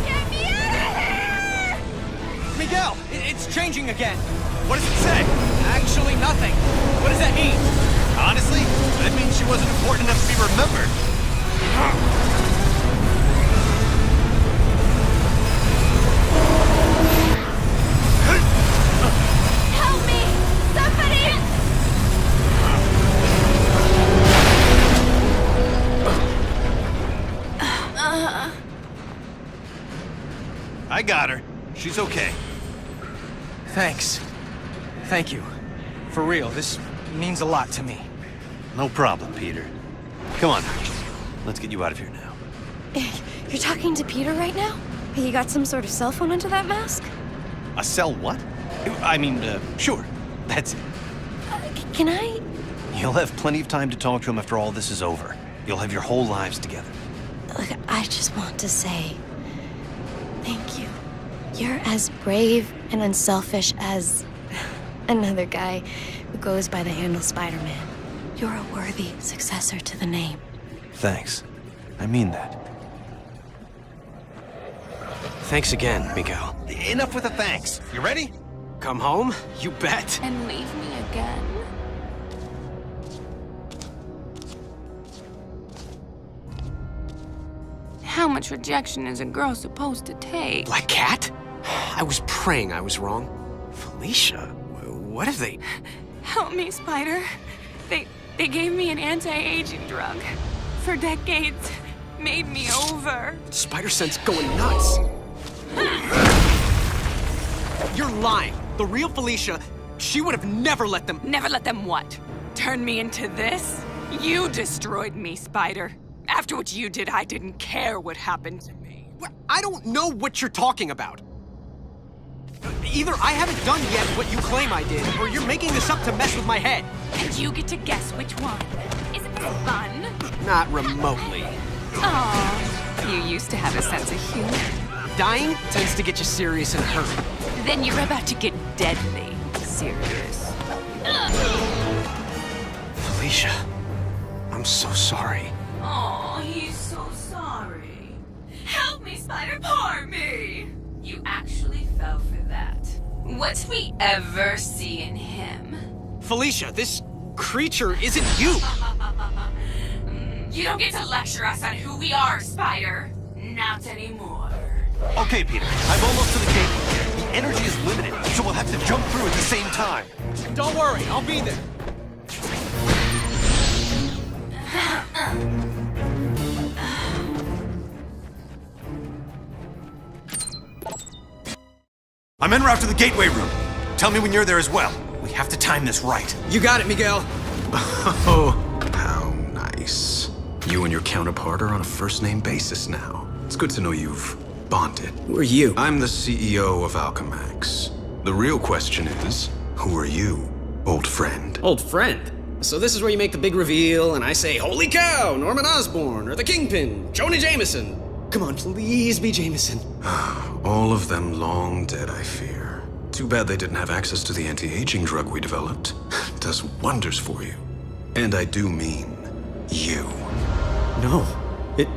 Get me out of here! Miguel, it's changing again. What does it say? Actually, nothing. What does that mean? Honestly, that means she wasn't important enough to be remembered. Help me! Somebody! I got her. She's okay. Thanks. Thank you. For real, this means a lot to me. No problem, Peter. Come on, let's get you out of here now. You're talking to Peter right now? You got some sort of cell phone under that mask? A cell what? I mean, sure. That's it. Can I... You'll have plenty of time to talk to him after all this is over. You'll have your whole lives together. Look, I just want to say... Thank you. You're as brave and unselfish as... another guy who goes by the handle Spider-Man. You're a worthy successor to the name. Thanks. I mean that. Thanks again, Miguel. Enough with the thanks. You ready? Come home? You bet. And leave me again? How much rejection is a girl supposed to take? Black Cat? I was praying I was wrong. Felicia? What have they... Help me, Spider. They gave me an anti-aging drug. For decades. Made me over. Spider Sense going nuts. You're lying. The real Felicia, she would have never let them... Never let them what? Turn me into this? You destroyed me, Spider. After what you did, I didn't care what happened to me. I don't know what you're talking about. Either I haven't done yet what you claim I did, or you're making this up to mess with my head. And you get to guess which one. Isn't this fun? Not remotely. Aw, you used to have a sense of humor. Dying tends to get you serious and hurt. Then you're about to get deadly serious. Felicia, I'm so sorry. Oh, he's so sorry. Help me, Spider, poor me! You actually fell for that. What did we ever see in him? Felicia, this creature isn't you. You don't get to lecture us on who we are, Spider. Not anymore. Okay, Peter, I'm almost to the gate. The energy is limited, so we'll have to jump through at the same time. Don't worry, I'll be there. I'm en route to the gateway room. Tell me when you're there as well. We have to time this right. You got it, Miguel. Oh, how nice. You and your counterpart are on a first-name basis now. It's good to know you've bonded. Who are you? I'm the CEO of Alchemax. The real question is, who are you, old friend? Old friend? So this is where you make the big reveal, and I say, holy cow, Norman Osborn, or the Kingpin, Jonah Jameson. Come on, please be Jameson. All of them long dead, I fear. Too bad they didn't have access to the anti-aging drug we developed. It does wonders for you. And I do mean you. No, it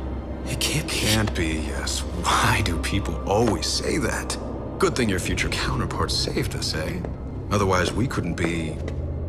can't be. Can't be, yes. Why do people always say that? Good thing your future counterpart saved us, eh? Otherwise, we couldn't be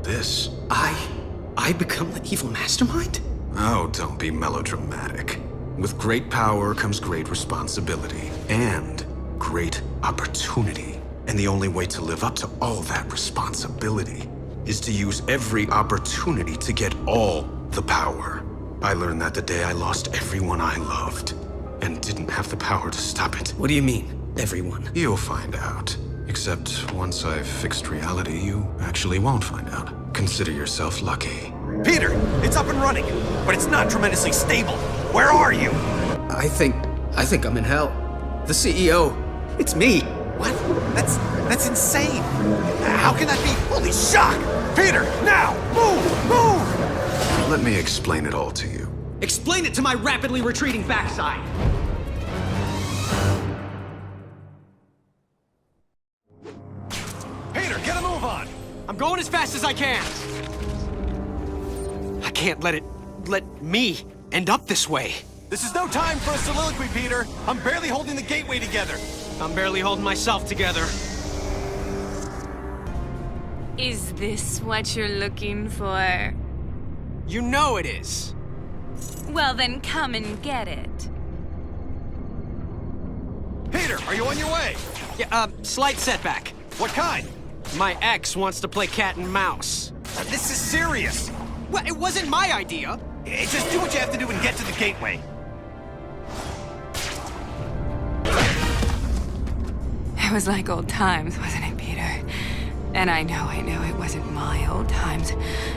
this. I become the evil mastermind? Oh, don't be melodramatic. With great power comes great responsibility and great opportunity. And the only way to live up to all that responsibility is to use every opportunity to get all the power. I learned that the day I lost everyone I loved and didn't have the power to stop it. What do you mean, everyone? You'll find out. Except once I've fixed reality, you actually won't find out. Consider yourself lucky. Peter, it's up and running, but it's not tremendously stable. Where are you? I think I'm in hell. The CEO, it's me. What? That's insane. How can that be? Holy shock! Peter, now! Move! Let me explain it all to you. Explain it to my rapidly retreating backside. Peter, get a move on! I'm going as fast as I can. I can't let me end up this way. This is no time for a soliloquy, Peter. I'm barely holding the gateway together. I'm barely holding myself together. Is this what you're looking for? You know it is. Well, then come and get it. Peter, are you on your way? Yeah, slight setback. What kind? My ex wants to play cat and mouse. This is serious. Well, it wasn't my idea. Just do what you have to do and get to the gateway. It was like old times, wasn't it, Peter? And I know it wasn't my old times.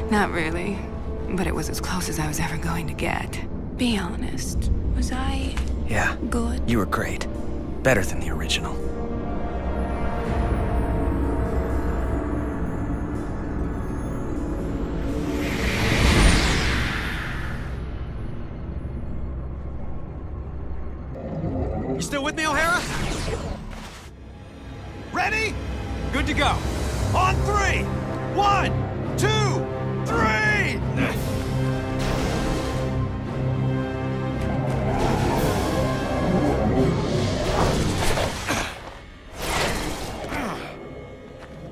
Not really. But it was as close as I was ever going to get. Be honest. Was I Yeah. good? You were great. Better than the original. You still with me, O'Hara? Ready? Good to go. On 3! 1, 2, 3!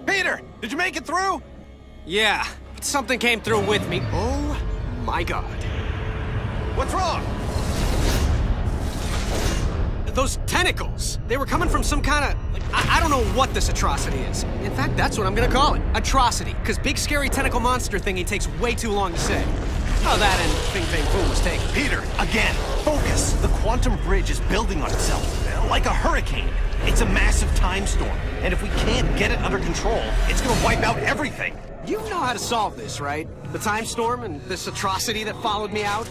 Peter, did you make it through? Yeah, something came through with me. Oh my god. What's wrong? Those tentacles, they were coming from some kind of... I don't know what this atrocity is. In fact, that's what I'm gonna call it. Atrocity. Because big scary tentacle monster thingy takes way too long to say. Oh, that and Bing Bang Boom was taken. Peter, again, focus. The quantum bridge is building on itself, like a hurricane. It's a massive time storm, and if we can't get it under control, it's gonna wipe out everything. You know how to solve this, right? The time storm and this atrocity that followed me out?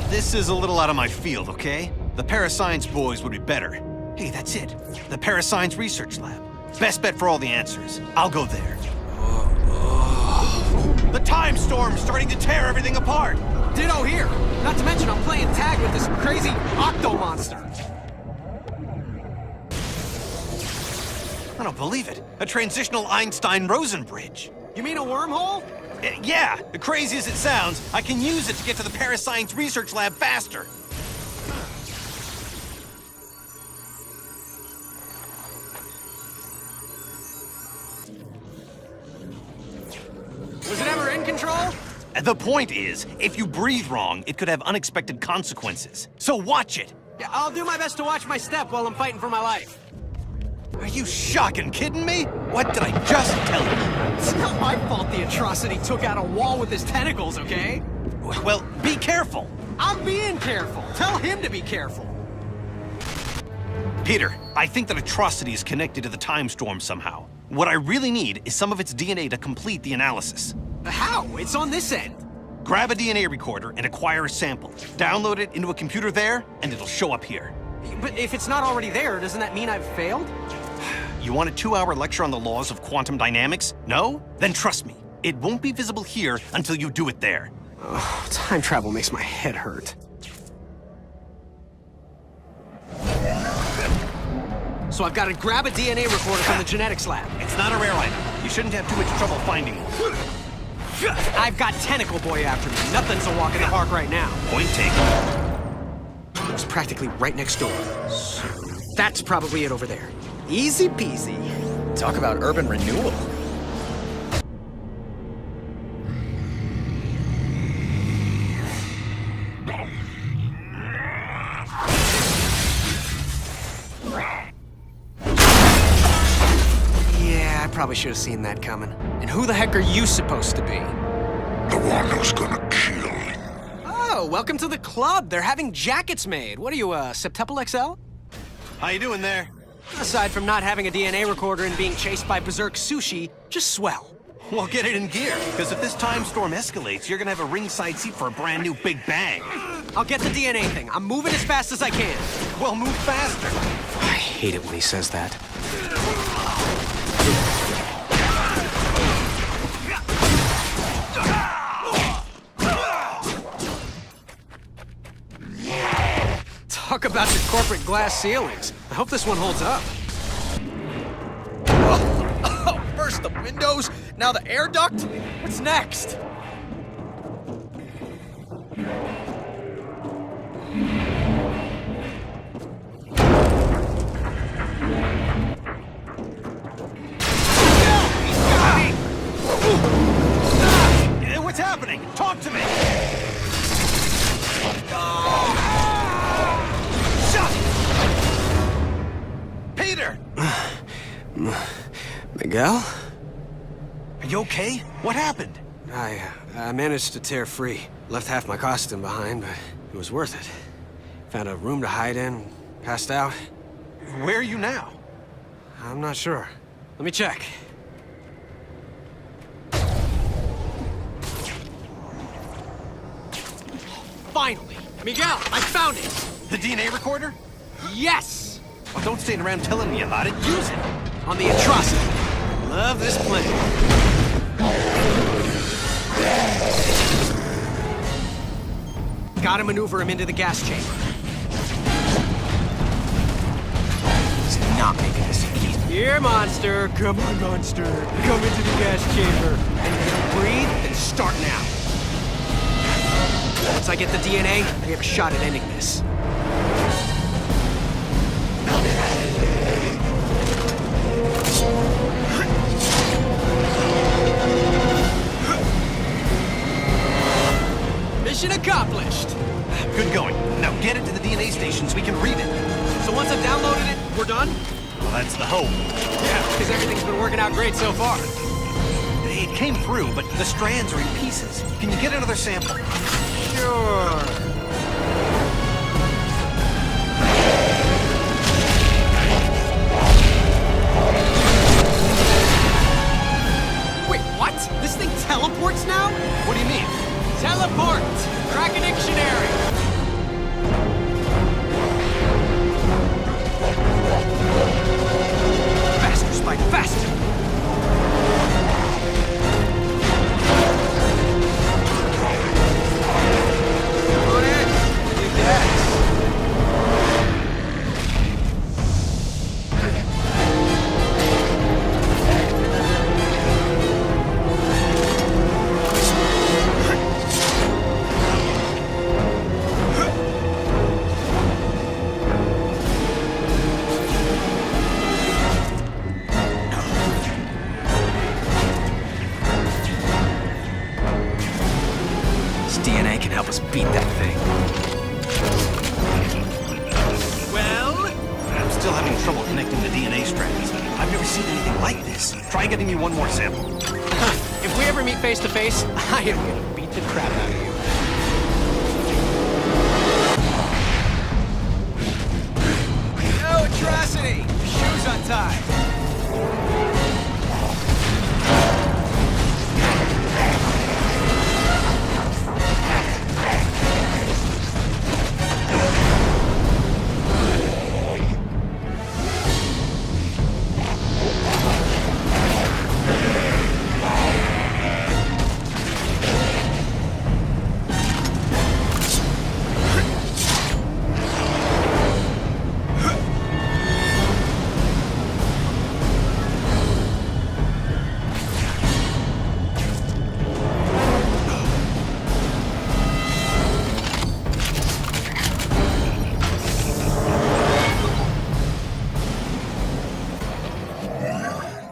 This is a little out of my field, okay? The Parascience boys would be better. Hey, that's it. The Parascience Research Lab. Best bet for all the answers. I'll go there. The time storm's starting to tear everything apart. Ditto here. Not to mention I'm playing tag with this crazy octo monster. I don't believe it. A transitional Einstein-Rosen bridge. You mean a wormhole? Yeah, crazy as it sounds, I can use it to get to the Parascience Research Lab faster. Was it ever in control? The point is, if you breathe wrong, it could have unexpected consequences. So watch it. Yeah, I'll do my best to watch my step while I'm fighting for my life. Are you shocking kidding me? What did I just tell you? It's not my fault the atrocity took out a wall with his tentacles, okay? Well, be careful. I'm being careful. Tell him to be careful. Peter, I think that atrocity is connected to the time storm somehow. What I really need is some of its DNA to complete the analysis. How? It's on this end. Grab a DNA recorder and acquire a sample. Download it into a computer there, and it'll show up here. But if it's not already there, doesn't that mean I've failed? You want a 2-hour lecture on the laws of quantum dynamics? No? Then trust me, it won't be visible here until you do it there. Oh, time travel makes my head hurt. So I've got to grab a DNA recorder from the genetics lab. It's not a rare item. You shouldn't have too much trouble finding one. I've got Tentacle Boy after me. Nothing's a walk in the park right now. Point taken. It was practically right next door. So that's probably it over there. Easy peasy. Talk about urban renewal. Yeah, I probably should have seen that coming. And who the heck are you supposed to be? The one who's gonna kill. Oh, welcome to the club. They're having jackets made. What are you, Septuple XL? How you doing there? Aside from not having a DNA recorder and being chased by berserk sushi, just swell. Well, get it in gear, because if this time storm escalates, you're gonna have a ringside seat for a brand new Big Bang. I'll get the DNA thing. I'm moving as fast as I can. Well, move faster. I hate it when he says that. Talk about your corporate glass ceilings. I hope this one holds up. Oh, first the windows, now the air duct? What's next? What's happening? Talk to me! Peter! Miguel? Are you okay? What happened? I managed to tear free. Left half my costume behind, but it was worth it. Found a room to hide in, passed out. Where are you now? I'm not sure. Let me check. Finally! Miguel, I found it! The DNA recorder? Yes! Well, don't stand around telling me about it. Use it! On the atrocity. Love this plan. Gotta maneuver him into the gas chamber. He's not making this easy. Here, monster. Come on, monster. Come into the gas chamber. And if you don't breathe, then start now. Once I get the DNA, we have a shot at ending this. Mission accomplished. Good going. Now get it to the DNA station so we can read it. So once I've downloaded it, we're done? Well, that's the hope. Yeah, because everything's been working out great so far. It came through, but the strands are in pieces. Can you get another sample? Sure. Wait, what? This thing teleports now? What do you mean? Teleport! Crack a dictionary! Faster, Spike, beat that thing. Well? I'm still having trouble connecting the DNA strands. I've never seen anything like this. Try getting me one more sample. If we ever meet face to face, I am gonna beat the crap out of you. No atrocity! Shoes untied.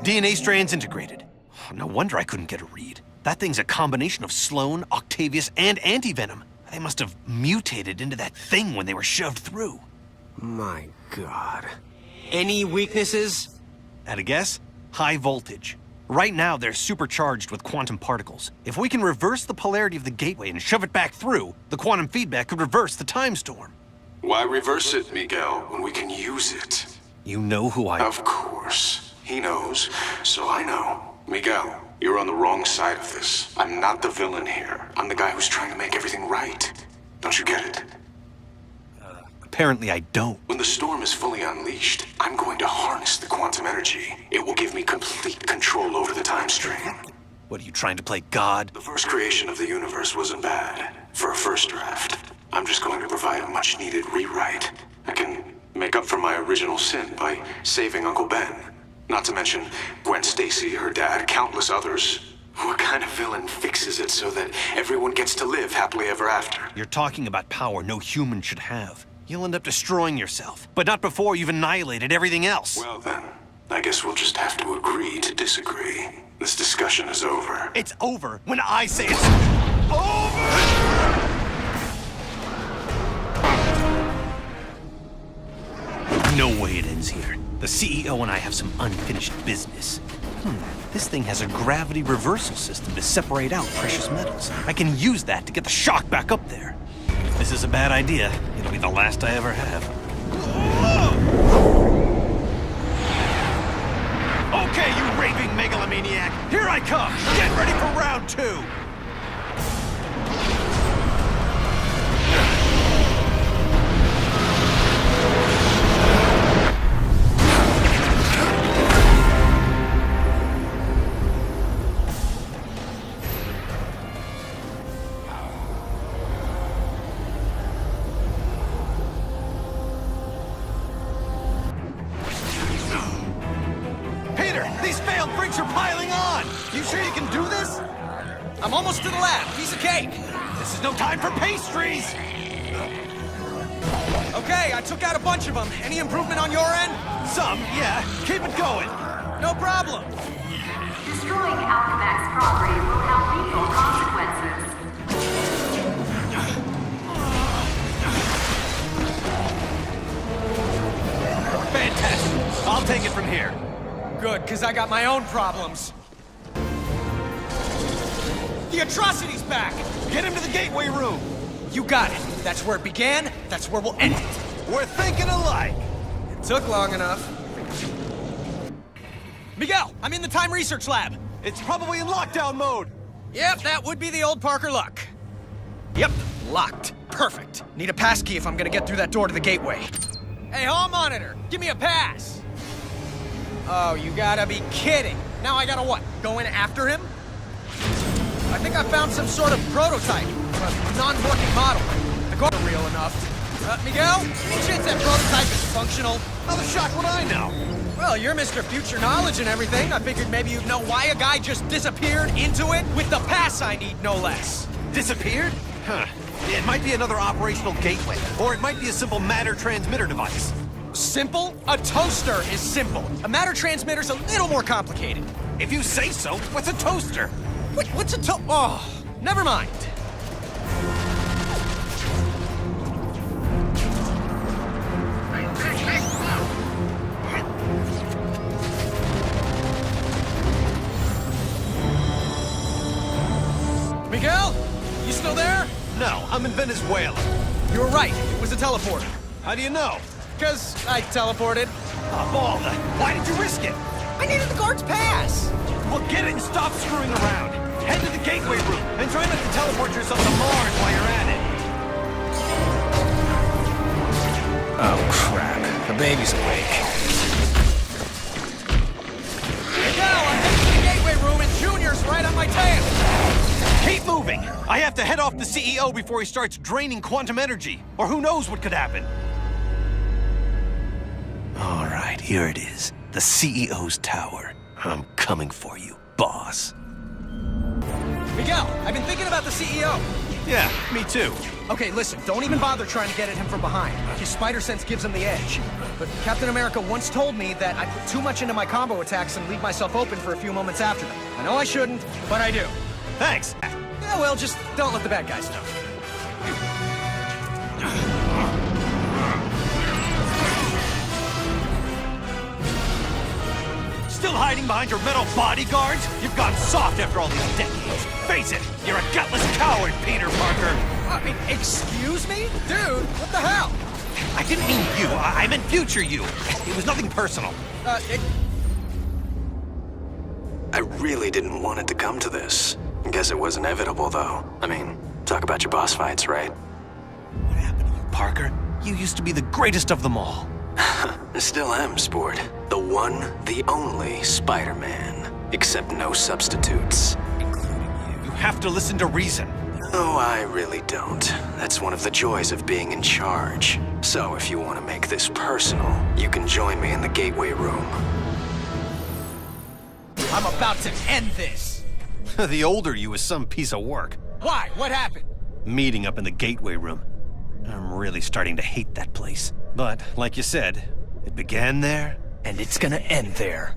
DNA strands integrated. No wonder I couldn't get a read. That thing's a combination of Sloan, Octavius, and Antivenom. They must have mutated into that thing when they were shoved through. My God. Any weaknesses? At a guess? High voltage. Right now, they're supercharged with quantum particles. If we can reverse the polarity of the gateway and shove it back through, the quantum feedback could reverse the time storm. Why reverse it, Miguel, when we can use it? You know who I... Of course. He knows, so I know. Miguel, you're on the wrong side of this. I'm not the villain here. I'm the guy who's trying to make everything right. Don't you get it? Apparently I don't. When the storm is fully unleashed, I'm going to harness the quantum energy. It will give me complete control over the time stream. What, are you trying to play God? The first creation of the universe wasn't bad. For a first draft, I'm just going to provide a much-needed rewrite. I can make up for my original sin by saving Uncle Ben. Not to mention Gwen Stacy, her dad, countless others. What kind of villain fixes it so that everyone gets to live happily ever after? You're talking about power no human should have. You'll end up destroying yourself, but not before you've annihilated everything else. Well then, I guess we'll just have to agree to disagree. This discussion is over. It's over when I say it's over! No way it ends here. The CEO and I have some unfinished business. This thing has a gravity reversal system to separate out precious metals. I can use that to get the shock back up there. If this is a bad idea, it'll be the last I ever have. Okay, you raving megalomaniac! Here I come! Get ready for round 2! I'm almost to the lab. Piece of cake. This is no time for pastries! Okay, I took out a bunch of them. Any improvement on your end? Some, yeah. Keep it going. No problem. Destroying Alchemax property will have lethal consequences. Fantastic. I'll take it from here. Good, because I got my own problems. The atrocity's back! Get him to the gateway room! You got it. That's where it began, that's where we'll end it. We're thinking alike! It took long enough. Miguel, I'm in the time research lab. It's probably in lockdown mode. Yep, that would be the old Parker luck. Yep, locked. Perfect. Need a pass key if I'm gonna get through that door to the gateway. Hey, hall monitor, give me a pass. Oh, you gotta be kidding. Now I gotta what, go in after him? I think I found some sort of prototype, a non-working model. The car real enough. Miguel, any chance that prototype is functional? How the shock would I know? Well, you're Mr. Future Knowledge and everything. I figured maybe you'd know why a guy just disappeared into it with the pass I need, no less. Disappeared? Huh. It might be another operational gateway, or it might be a simple matter transmitter device. Simple? A toaster is simple. A matter transmitter's a little more complicated. If you say so, what's a toaster? What's a Oh, never mind. Miguel? You still there? No, I'm in Venezuela. You were right. It was a teleporter. How do you know? Because I teleported. Why did you risk it? I needed the guard's pass. Well, get it and stop screwing around. Head to the gateway room and try not to teleport yourself to Mars while you're at it. Oh, crap. The baby's awake. Miguel, I'm heading to the gateway room and Junior's right on my tail. Keep moving! I have to head off the CEO before he starts draining quantum energy, or who knows what could happen. All right, here it is. The CEO's tower. I'm coming for you, boss. Miguel, I've been thinking about the CEO. Yeah, me too. Okay, listen, don't even bother trying to get at him from behind. His spider sense gives him the edge. But Captain America once told me that I put too much into my combo attacks and leave myself open for a few moments after them. I know I shouldn't, but I do. Thanks. Yeah, well, just don't let the bad guys know. Still hiding behind your metal bodyguards? You've gone soft after all these decades. Face it, you're a gutless coward, Peter Parker. Excuse me? Dude, what the hell? I didn't mean you. I meant future you. It was nothing personal. I really didn't want it to come to this. Guess it was inevitable, though. I mean, talk about your boss fights, right? What happened to you, Parker? You used to be the greatest of them all. I still am, Sport. The one, the only Spider-Man. Except no substitutes. Including you. You have to listen to reason. Oh, I really don't. That's one of the joys of being in charge. So if you want to make this personal, you can join me in the gateway room. I'm about to end this. The older you is some piece of work. Why? What happened? Meeting up in the gateway room. I'm really starting to hate that place. But, like you said, it began there, and it's gonna end there.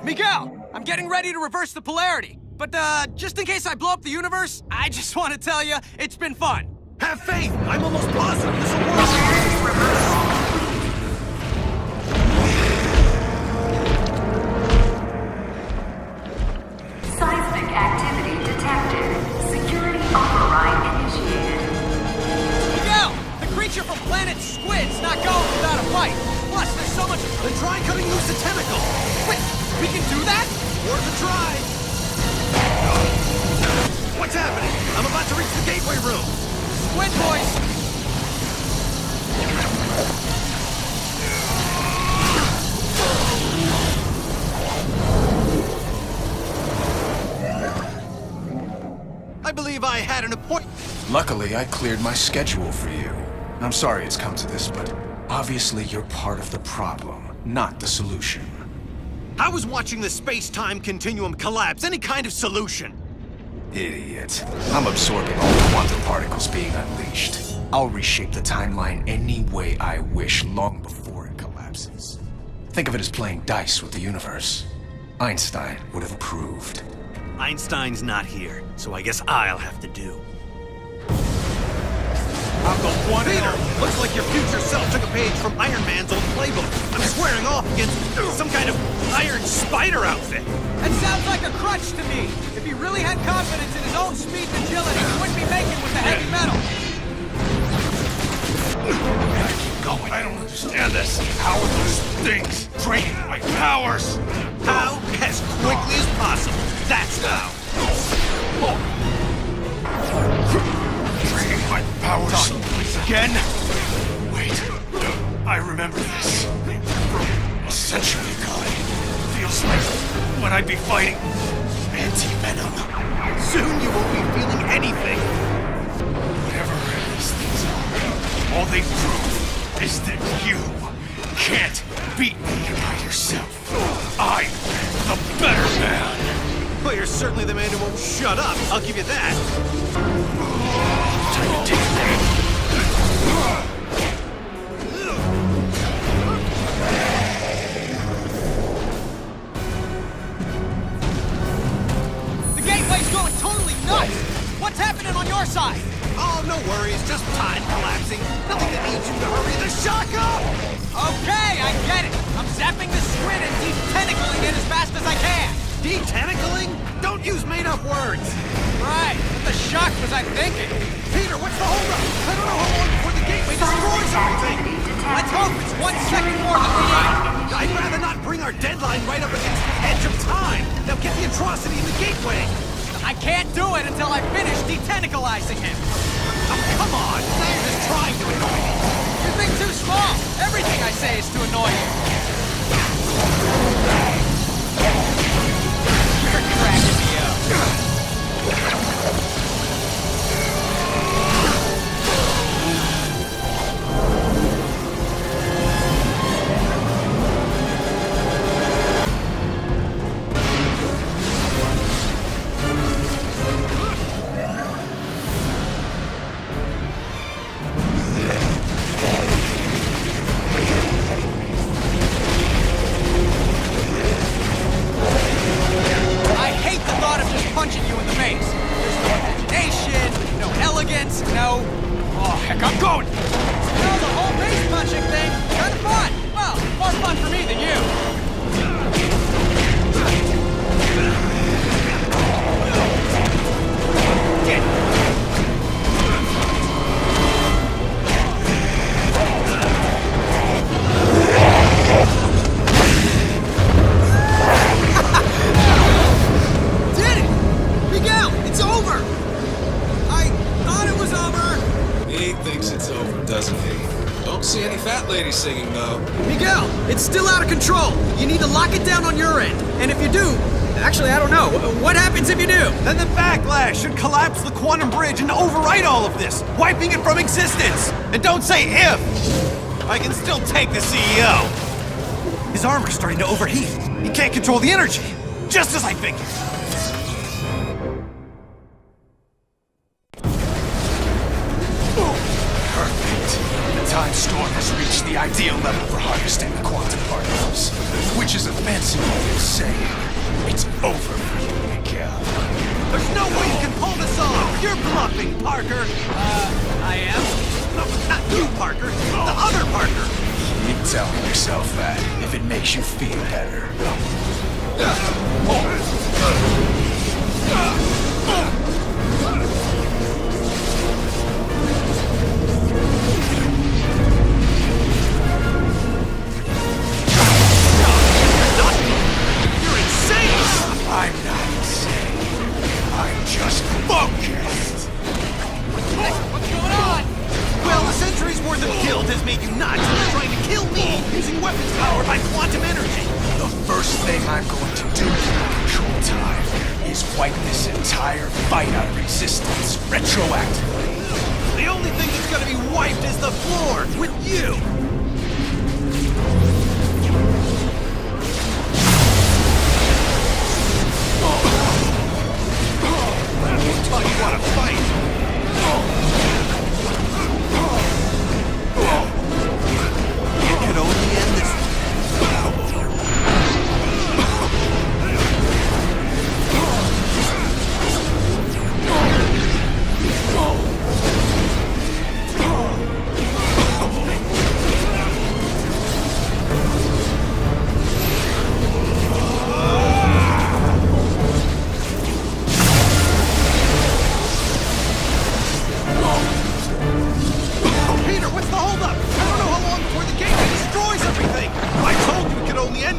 Miguel, I'm getting ready to reverse the polarity. But, just in case I blow up the universe, I just want to tell you, it's been fun. Have faith! I'm almost positive this will work! Seismic activity detected. Security override initiated. Miguel, the creature from planet Squid's not going without a fight. Plus, there's so much... Then try cutting loose the tentacle! Wait, we can do that? Worth a try! What's happening? I'm about to reach the gateway room! Squid boys! I believe I had an appointment. Luckily, I cleared my schedule for you. I'm sorry it's come to this, but obviously you're part of the problem, not the solution. How was watching the space-time continuum collapse any kind of solution? Idiot. I'm absorbing all the quantum particles being unleashed. I'll reshape the timeline any way I wish long before it collapses. Think of it as playing dice with the universe. Einstein would have approved. Einstein's not here, so I guess I'll have to do. I'm the one. Peter, looks like your future self took a page from Iron Man's old playbook. I'm squaring off against some kind of Iron Spider outfit. That sounds like a crutch to me. If he really had confidence in his own speed and agility, he wouldn't be making with the heavy metal. Keep going. I don't understand this. How are those things draining my powers? How? As quickly as possible. That's how. Draining my powers. Talking police again? Wait. I remember this. From a century ago. Feels like when I'd be fighting anti-venom. Soon you won't be feeling anything. Whatever these things are, all they prove is that you can't beat me by yourself. I'm the better man. Well, you're certainly the man who won't shut up. I'll give you that. Time to take that. The gateway's going totally nuts! What's happening on your side? Oh, no worries. Just time collapsing. Nothing that needs you to hurry the shock up! Okay, De-tentacling? Don't use made-up words! Right, what the shock was I thinking? Peter, what's the holdup? I don't know how long before the gateway destroys everything! Let's hope it's 1 second more than we need. I'd rather not bring our deadline right up against the edge of time. Now get the atrocity in the gateway! I can't do it until I finish detentacalizing him. Oh, come on! Now you're just trying to annoy me! You're being too small. Everything I say is to annoy you. You're cracking me up. Punching you in the face. There's no imagination, no elegance, no... Oh, heck, I'm going! You know, the whole face punching thing, kind of fun. Well, more fun for me than you. It's over! I thought it was over! He thinks it's over, doesn't he? Don't see any fat lady singing, though. Miguel, it's still out of control. You need to lock it down on your end. And if you do... Actually, I don't know. What happens if you do? Then the backlash should collapse the quantum bridge and overwrite all of this, wiping it from existence! And don't say if! I can still take the CEO! His armor's starting to overheat. He can't control the energy! Just as I figured! Time storm has reached the ideal level for harvesting the quantum particles, which is a fancy way of saying it's over for you, Miguel. There's no way you can pull this off! You're bluffing, Parker! I am? No, not you, Parker! The other Parker! Keep telling yourself that, if it makes you feel better. I'm not insane. I'm just focused. Hey, what's going on? Well, a century's worth of guilt has made you nuts. You're trying to kill me using weapons powered by quantum energy. The first thing I'm going to do to control time is wipe this entire fight out of existence retroactively. The only thing that's gonna be wiped is the floor with you. Oh, you wanna fight? You can only end this.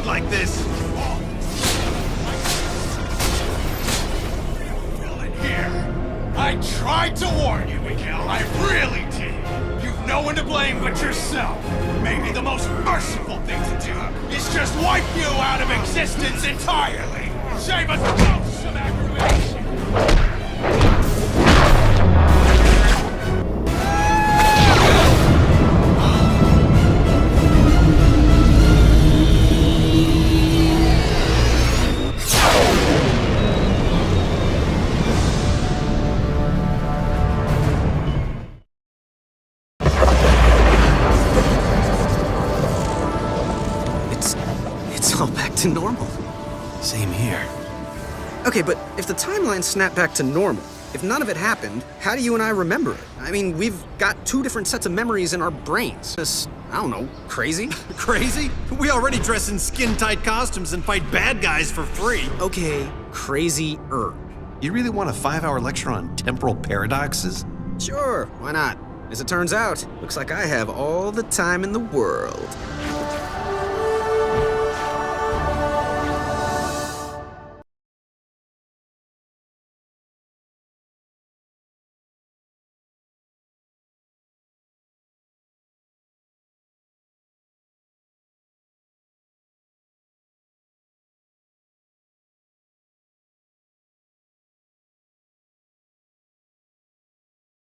Like this. I tried to warn you, Miguel. I really did. You've no one to blame but yourself. Maybe the most merciful thing to do is just wipe you out of existence entirely. Save us both some aggravation. It's all back to normal. Same here. Okay, but if the timeline snapped back to normal, If none of it happened, how do you and I remember it? I mean, we've got two different sets of memories in our brains. Just, I don't know, crazy? Crazy? We already dress in skin-tight costumes and fight bad guys for free. Okay, crazy-er. You really want a 5-hour lecture on temporal paradoxes? Sure, why not? As it turns out, looks like I have all the time in the world.